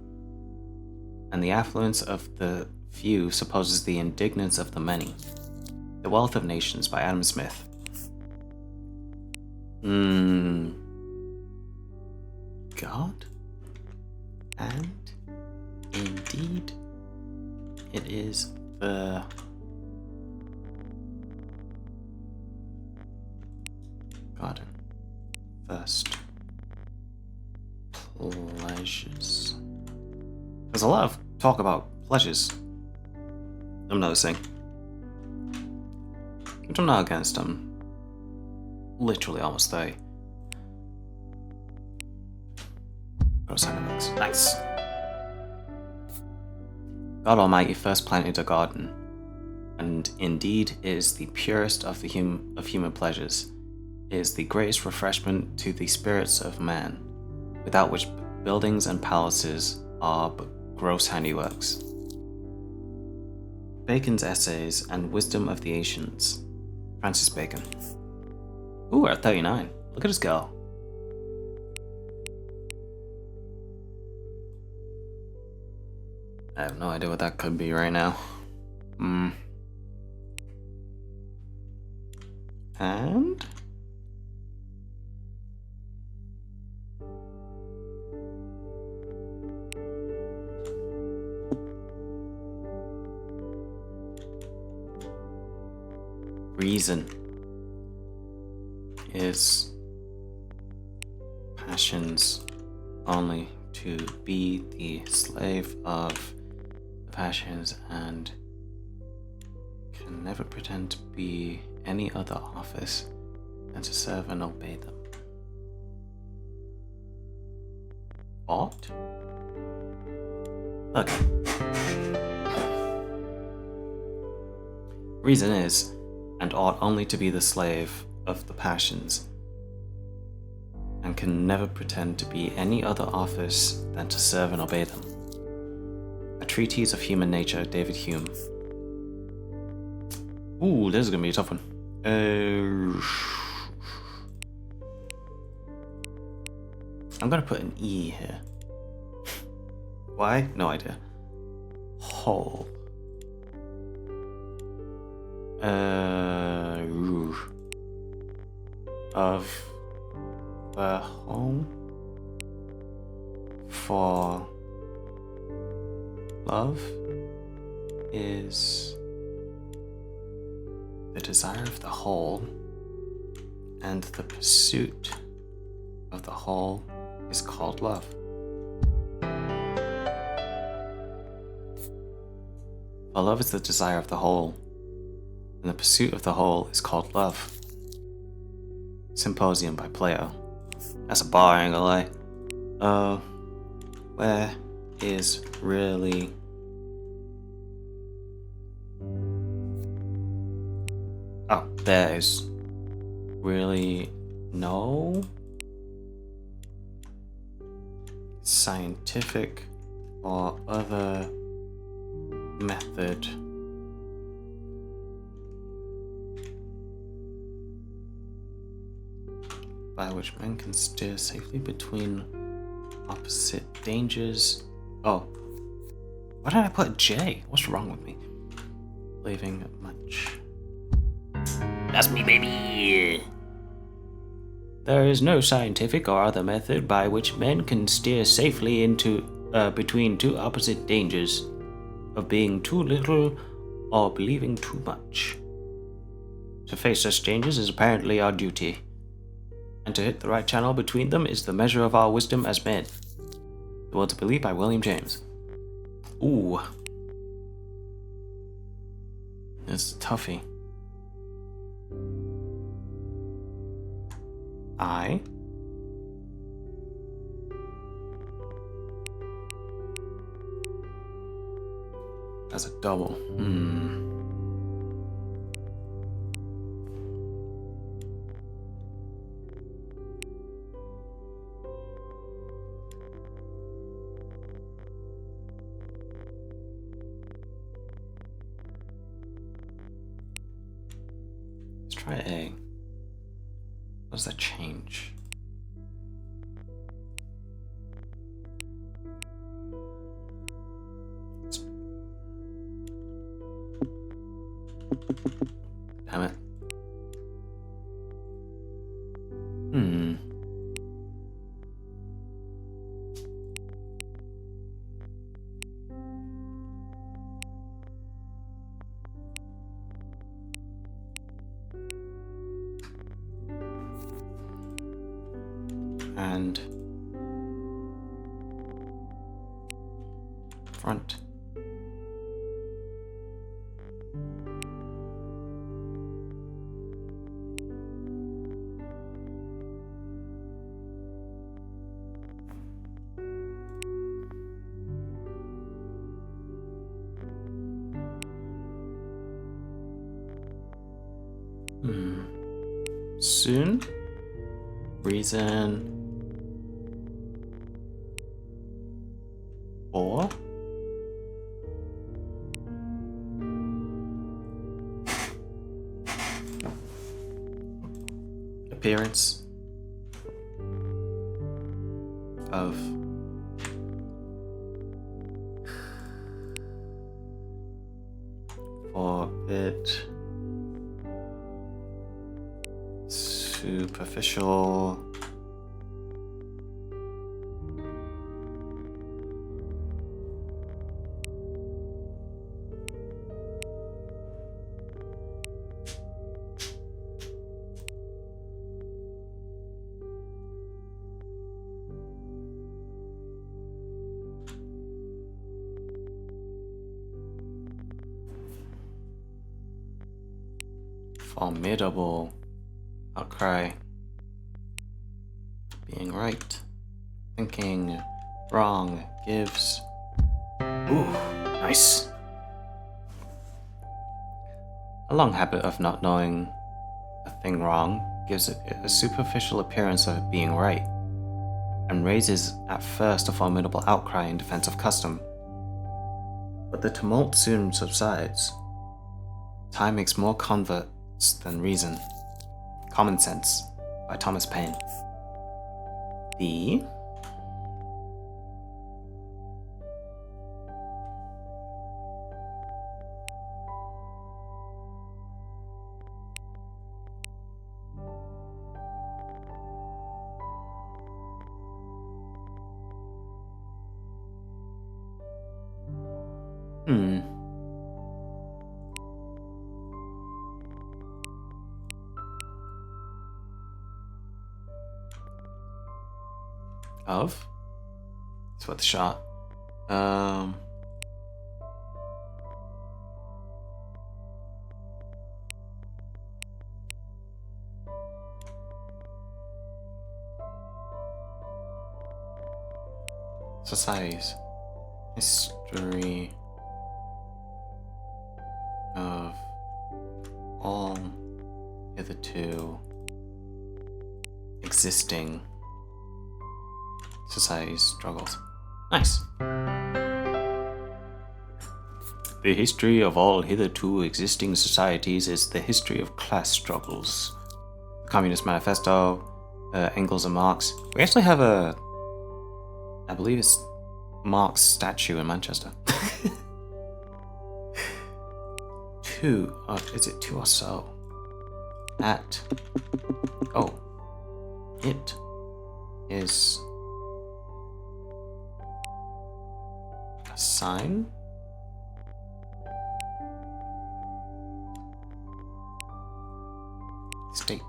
And the affluence of the few supposes the indignance of the many. The Wealth of Nations by Adam Smith. God? And indeed, it is the garden. First, pleasures. There's a lot of talk about pleasures, I'm noticing. Which I'm not against, I'm literally almost 30. Nice. God Almighty first planted a garden, and indeed it is the purest of human pleasures. It is the greatest refreshment to the spirits of man, without which buildings and palaces are but gross handiworks. Bacon's Essays and Wisdom of the Ancients. Francis Bacon. Ooh, we're at 39. Look at us go. I have no idea what that could be right now. And? Reason is passions only to be the slave of passions and can never pretend to be any other office than to serve and obey them. Ought? Okay. Reason is, and ought only to be the slave of the passions, and can never pretend to be any other office than to serve and obey them. A Treatise of Human Nature, David Hume. Ooh, this is gonna be a tough one. I'm gonna put an E here. Why? No idea. Whole. of the home for love is the desire of the whole, and the pursuit of the whole is called love. For love is the desire of the whole, and the pursuit of the whole is called love. Symposium by Plato. That's a bar, I ain't gonna lie. Where is really there is really no scientific or other method by which men can steer safely between opposite dangers. Oh, why did I put a J? What's wrong with me? Leaving much. That's me, baby! There is no scientific or other method by which men can steer safely into between two opposite dangers of being too little or believing too much. To face such dangers is apparently our duty, and to hit the right channel between them is the measure of our wisdom as men. The Will to Believe by William James. Ooh. It's toughy. I as a double. Let's try A. What does that change? Damn it. And front. Soon. Reason. Or appearance of forbid superficial formidable outcry, being right, thinking wrong gives. Ooh, nice. A long habit of not knowing a thing wrong gives it a superficial appearance of it being right, and raises at first a formidable outcry in defense of custom. But the tumult soon subsides. Time makes more converts than reason. Common Sense by Thomas Paine. The Hmm. Of? It's worth a shot. Societies. History of all hitherto existing societies' struggles. Nice. The history of all hitherto existing societies is the history of class struggles. The Communist Manifesto, Engels and Marx. We actually have I believe it's Marx statue in Manchester. Is it two or so? It is a sign? State.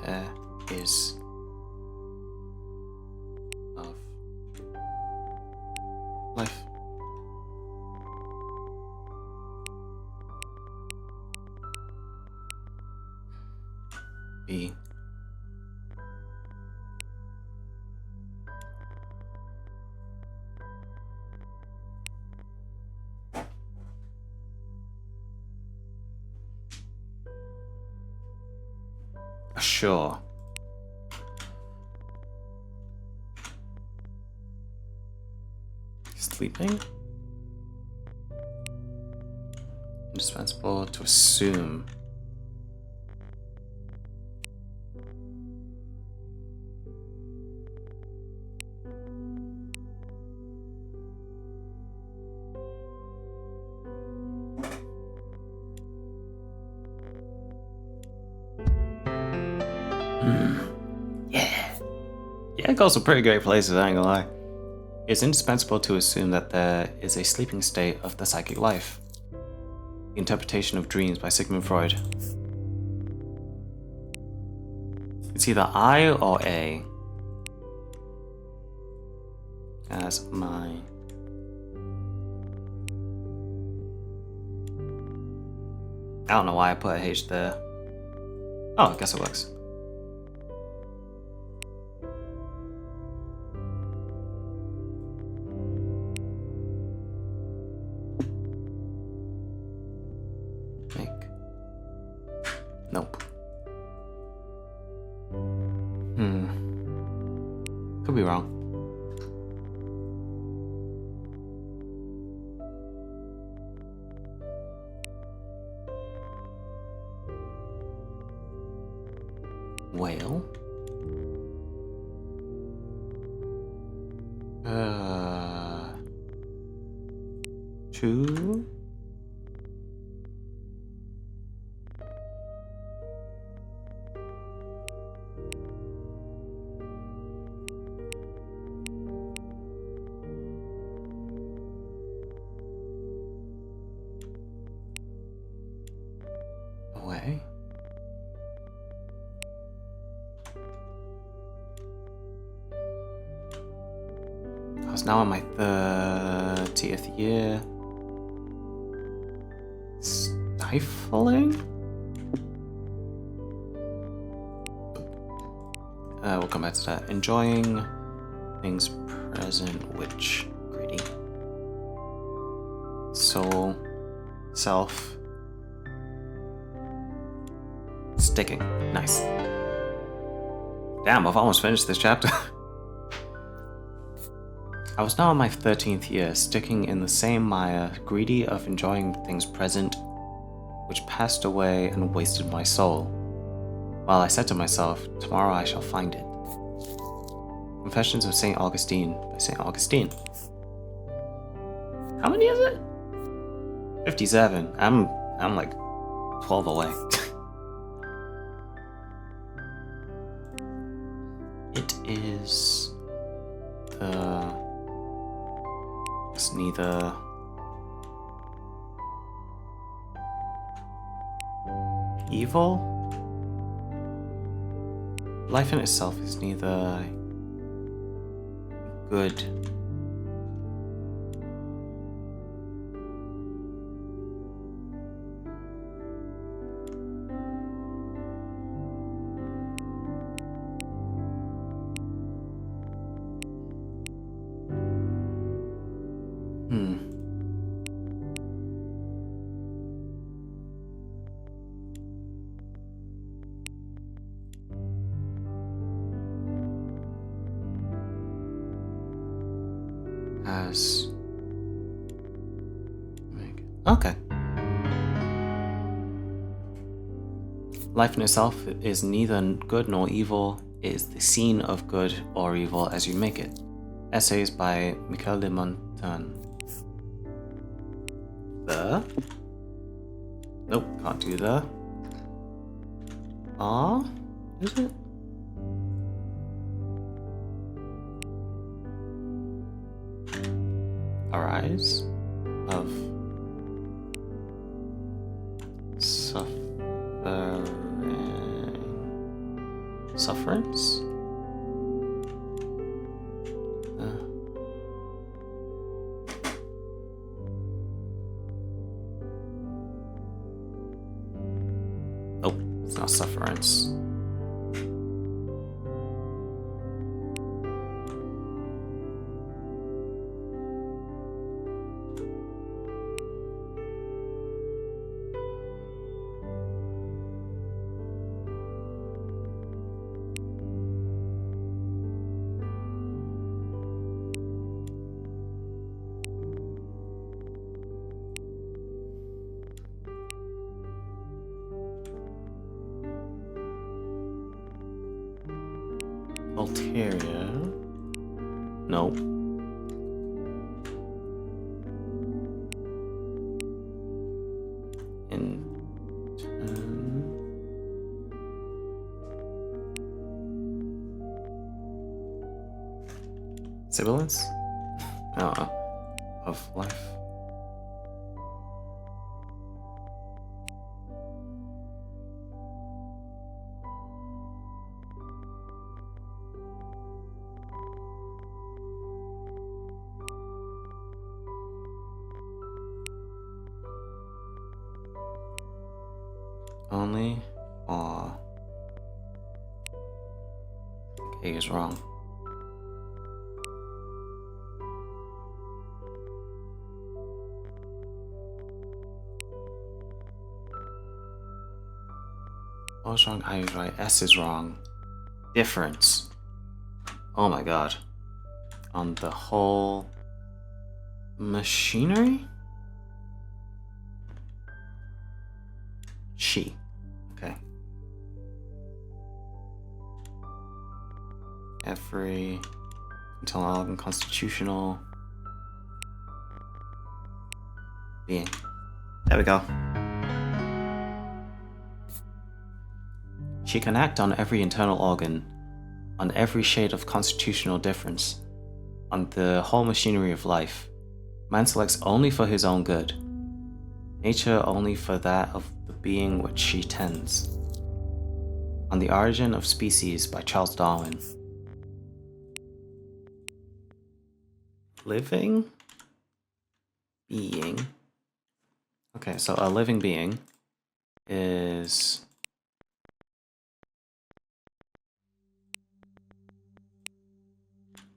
There is of life. B. Sure. Sleeping? Indispensable to assume. Yeah, it goes to pretty great places, I ain't gonna lie. It's indispensable to assume that there is a sleeping state of the psychic life. The Interpretation of Dreams by Sigmund Freud. It's either I or A. As my... I don't know why I put a H there. Oh, I guess it works. Nope. Could be wrong. Whale? Two? Away? I was now in my 30th year. Stifling? We'll come back to that. Enjoying things present, which greedy. Soul, self, sticking. Nice. Damn, I've almost finished this chapter. I was now in my 13th year, sticking in the same mire, greedy of enjoying things present, which passed away and wasted my soul. While I said to myself, tomorrow I shall find it. Confessions of St. Augustine by St. Augustine. How many is it? 57. I'm like 12 away. It is It's neither evil. Life in itself is neither good as okay. Life in itself is neither good nor evil. It is the scene of good or evil as you make it. Essays by Michel de Montaigne. Nope, can't do the. Is it? Arise of sufferance? Nope, it's not sufferance. Ulterior. Nope. Sibilance? Of life. Only A is wrong. What's wrong? I is right. S is wrong. Difference. Oh my god. On the whole machinery? She. Okay. Every intelligent and constitutional being. There we go. She can act on every internal organ, on every shade of constitutional difference, on the whole machinery of life. Man selects only for his own good, nature only for that of the being which she tends. On the Origin of Species by Charles Darwin. Living being. Okay, so a living being is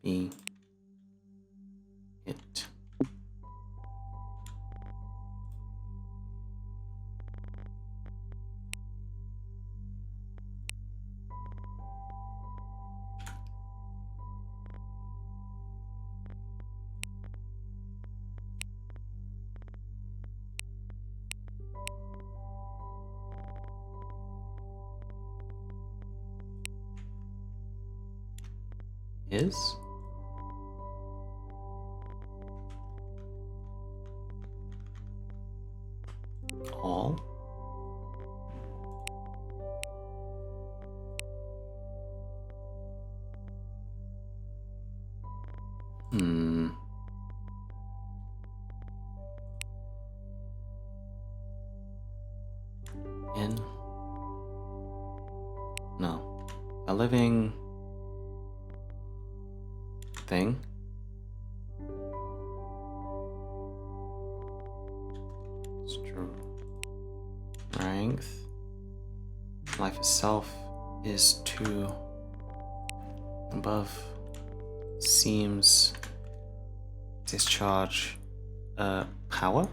it is all In. No. A living thing. Strength. Life itself is 2 above. Seems discharge power.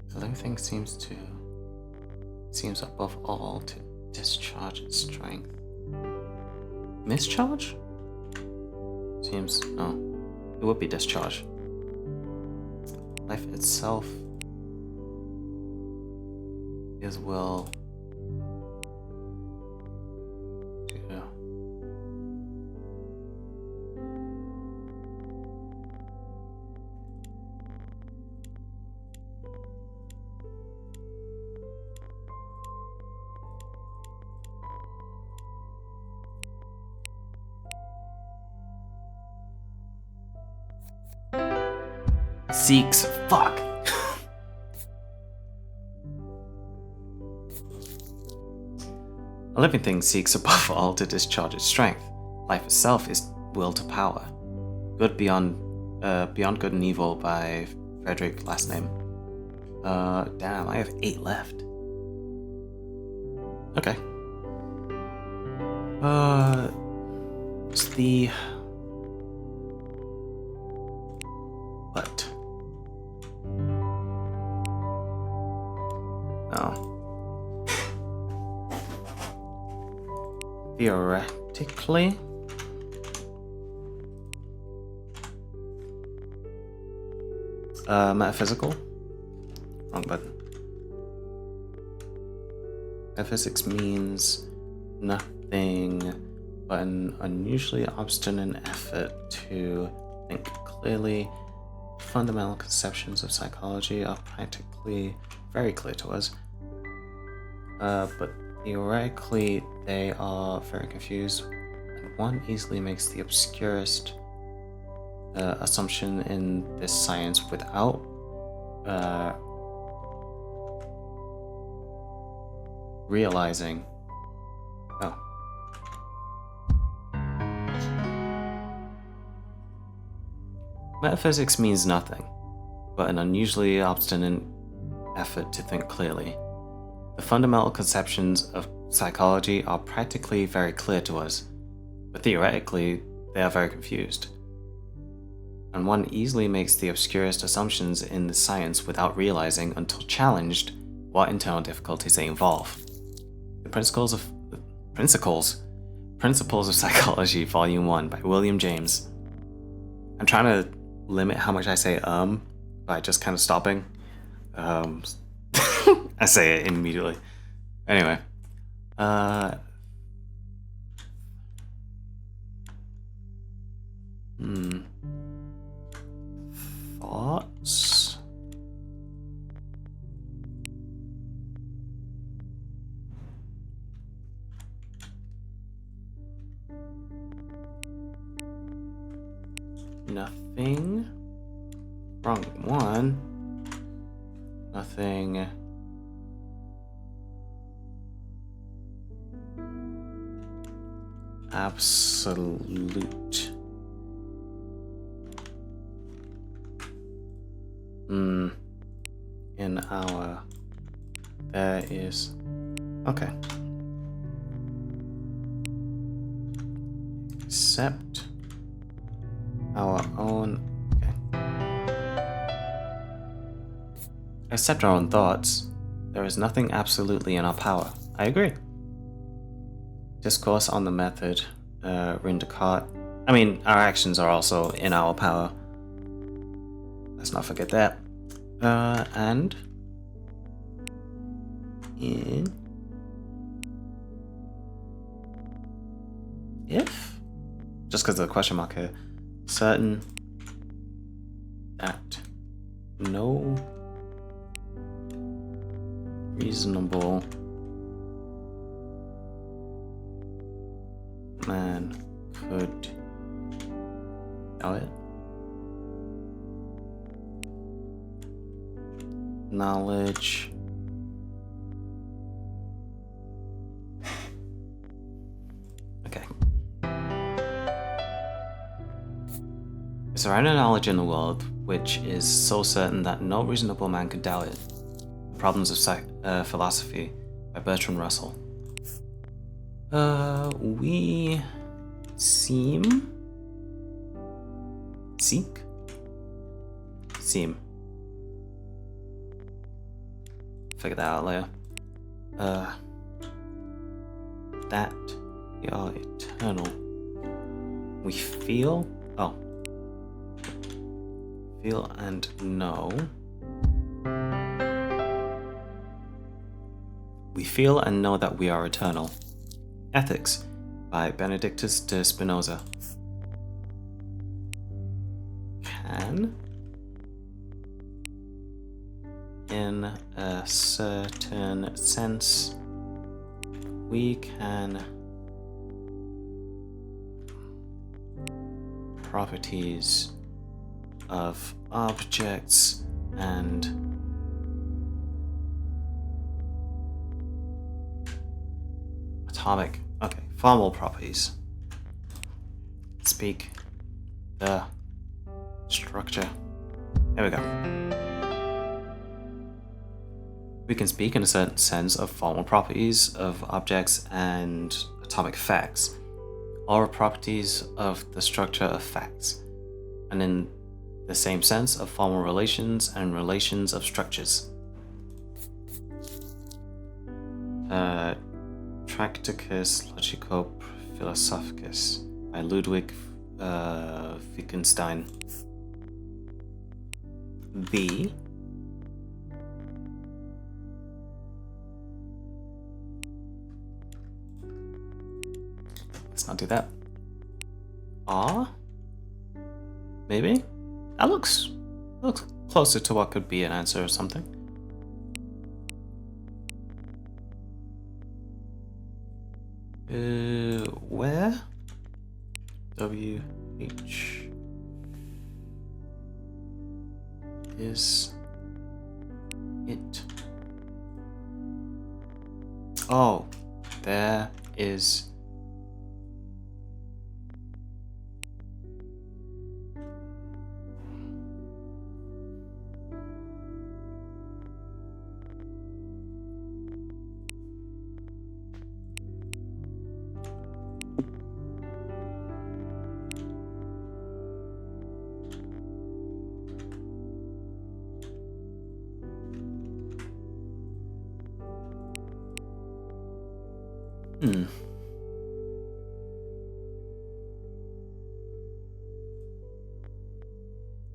The living thing seems above all to discharge its strength. Mischarge? Seems no. It would be discharge. Life itself is will to seeks. Fuck. A living thing seeks above all to discharge its strength. Life itself is will to power. Good Beyond Good and Evil by Frederick, last name. Damn, I have 8 left. Okay. It's the what? Oh. Theoretically, metaphysical. Wrong button. Metaphysics means nothing but an unusually obstinate effort to think clearly. Fundamental conceptions of psychology are practically very clear to us, but theoretically they are very confused, and one easily makes the obscurest assumption in this science without realizing. Oh. Metaphysics means nothing but an unusually obstinate effort to think clearly. The fundamental conceptions of psychology are practically very clear to us, but theoretically they are very confused. And one easily makes the obscurest assumptions in the science without realizing until challenged what internal difficulties they involve. The Principles of Psychology, Volume 1 by William James. I'm trying to limit how much I say by just kind of stopping. I say it immediately. Anyway. Thoughts? Nothing. Wrong one. Nothing. Absolute. In our. There is. Okay. Except our own. Okay. Except our own thoughts, there is nothing absolutely in our power. I agree. Discourse on the method, Rene Descartes. I mean, our actions are also in our power. Let's not forget that. And in if, just because of the question mark here, certain that no reasonable man could doubt it. Knowledge okay. Is there any knowledge in the world which is so certain that no reasonable man could doubt it? Problems of Philosophy by Bertrand Russell. We seem figure that out later. That we are eternal. We feel and know. We feel and know that we are eternal. Ethics by Benedictus de Spinoza. Can, in a certain sense, we can properties of objects and atomic, formal properties. Speak the structure. There we go. We can speak in a certain sense of formal properties of objects and atomic facts, or properties of the structure of facts, and in the same sense of formal relations and relations of structures. Tractatus Logico-Philosophicus by Ludwig Wittgenstein. B. Let's not do that. R? Maybe? That looks closer to what could be an answer or something. Where? WH is it? Oh, there is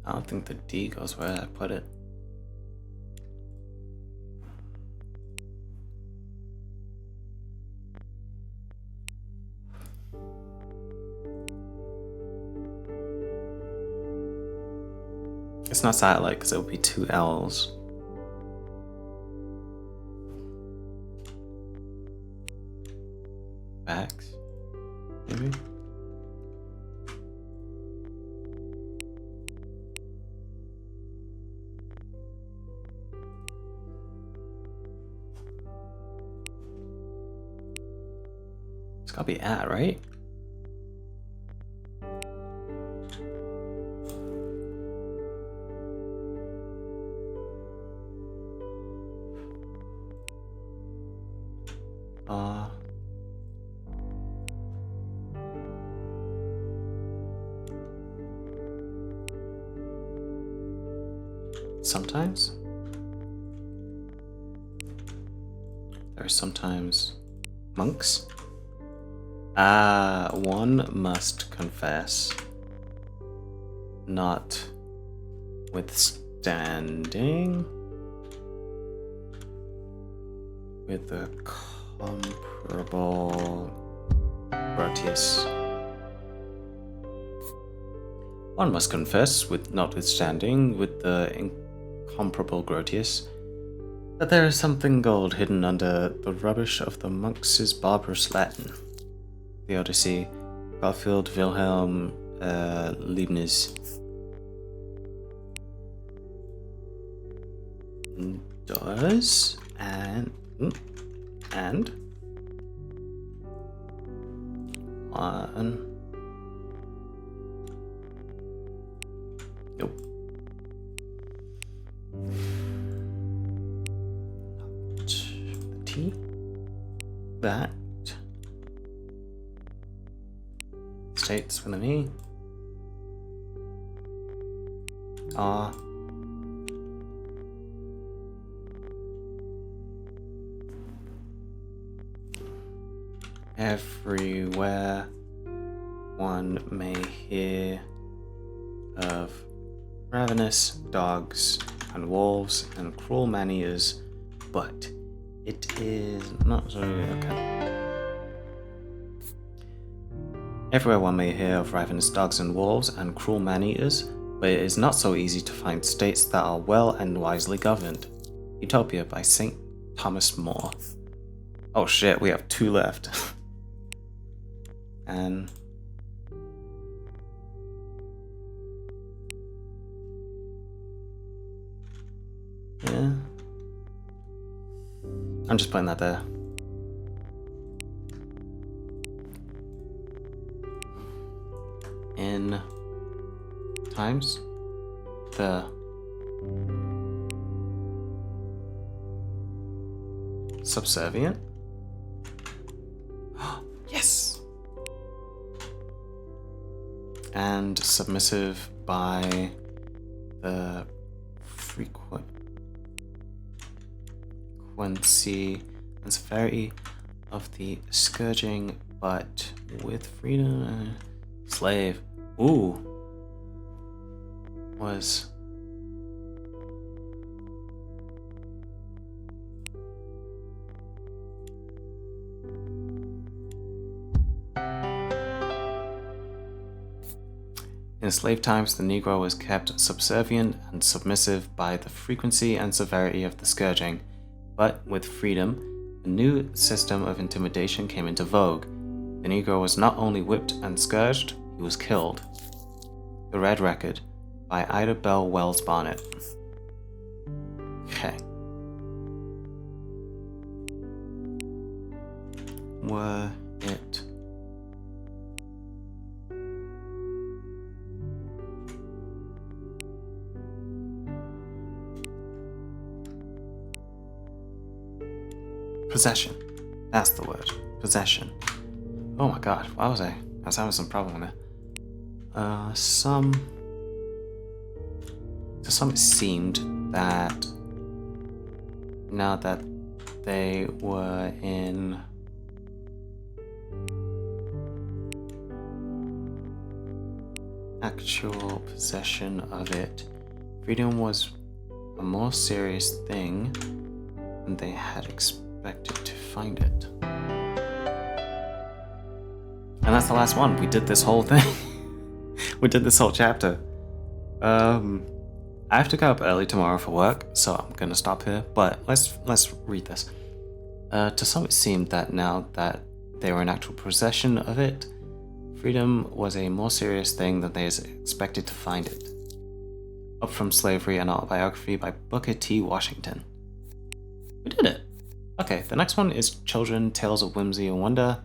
I don't think the D goes where I put it. It's not satellite because it would be two L's. Facts, maybe? It's gotta be at, right? Sometimes. There are sometimes monks. One must confess, notwithstanding, with a comparable gratius. One must confess, with notwithstanding, with the incomparable gratius, That there is something gold hidden under the rubbish of the monks' barbarous Latin. The Odyssey, Garfield Wilhelm Leibniz. Does and one. Nope. Not the T. That states for the me. R. Everywhere one may hear of ravenous dogs and wolves and cruel man-eaters, but it is not so okay. Everywhere one may hear of ravenous dogs and wolves and cruel man-eaters, but it is not so easy to find states that are well and wisely governed. Utopia by St. Thomas More. Oh shit, we have 2 left. And yeah, I'm just putting that there. In times the subservient. Yes. And submissive by the frequency and severity of the scourging, but with freedom. Slave. Ooh. Was in slave times, the Negro was kept subservient and submissive by the frequency and severity of the scourging, but with freedom, a new system of intimidation came into vogue. The Negro was not only whipped and scourged, he was killed. The Red Record by Ida Bell Wells Barnett. Okay. Were it possession. That's the word. Possession. Oh my god, why was I was having some problem with it. To some it seemed that now that they were in actual possession of it, freedom was a more serious thing than they had expected to find it. And that's the last one. We did this whole thing. We did this whole chapter. I have to go up early tomorrow for work, so I'm gonna stop here. But let's read this. To some, it seemed that now that they were in actual possession of it, freedom was a more serious thing than they had expected to find it. Up from Slavery, an autobiography by Booker T. Washington. We did it. Okay, the next one is Children, Tales of Whimsy and Wonder.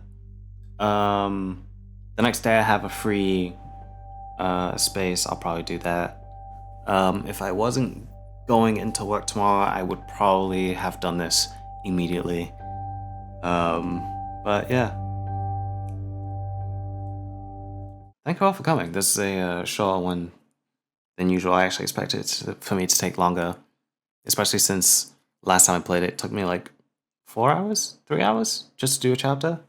The next day I have a free space. I'll probably do that. If I wasn't going into work tomorrow, I would probably have done this immediately. But yeah. Thank you all for coming. This is a shorter one than usual. I actually expected it for me to take longer, especially since last time I played it took me like 4 hours, 3 hours just to do a chapter.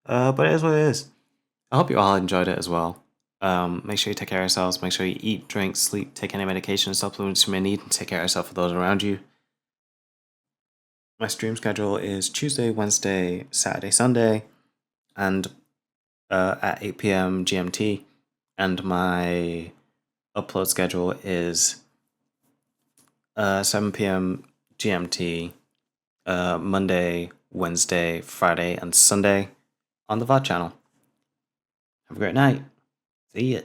But it is what it is. I hope you all enjoyed it as well. Make sure you take care of yourselves. Make sure you eat, drink, sleep, take any medication and supplements you may need, and take care of yourself and those around you. My stream schedule is Tuesday, Wednesday, Saturday, Sunday, and at 8 p.m. GMT. And my upload schedule is 7 p.m. GMT, Monday, Wednesday, Friday, and Sunday on the VOD channel. Have a great night. See ya.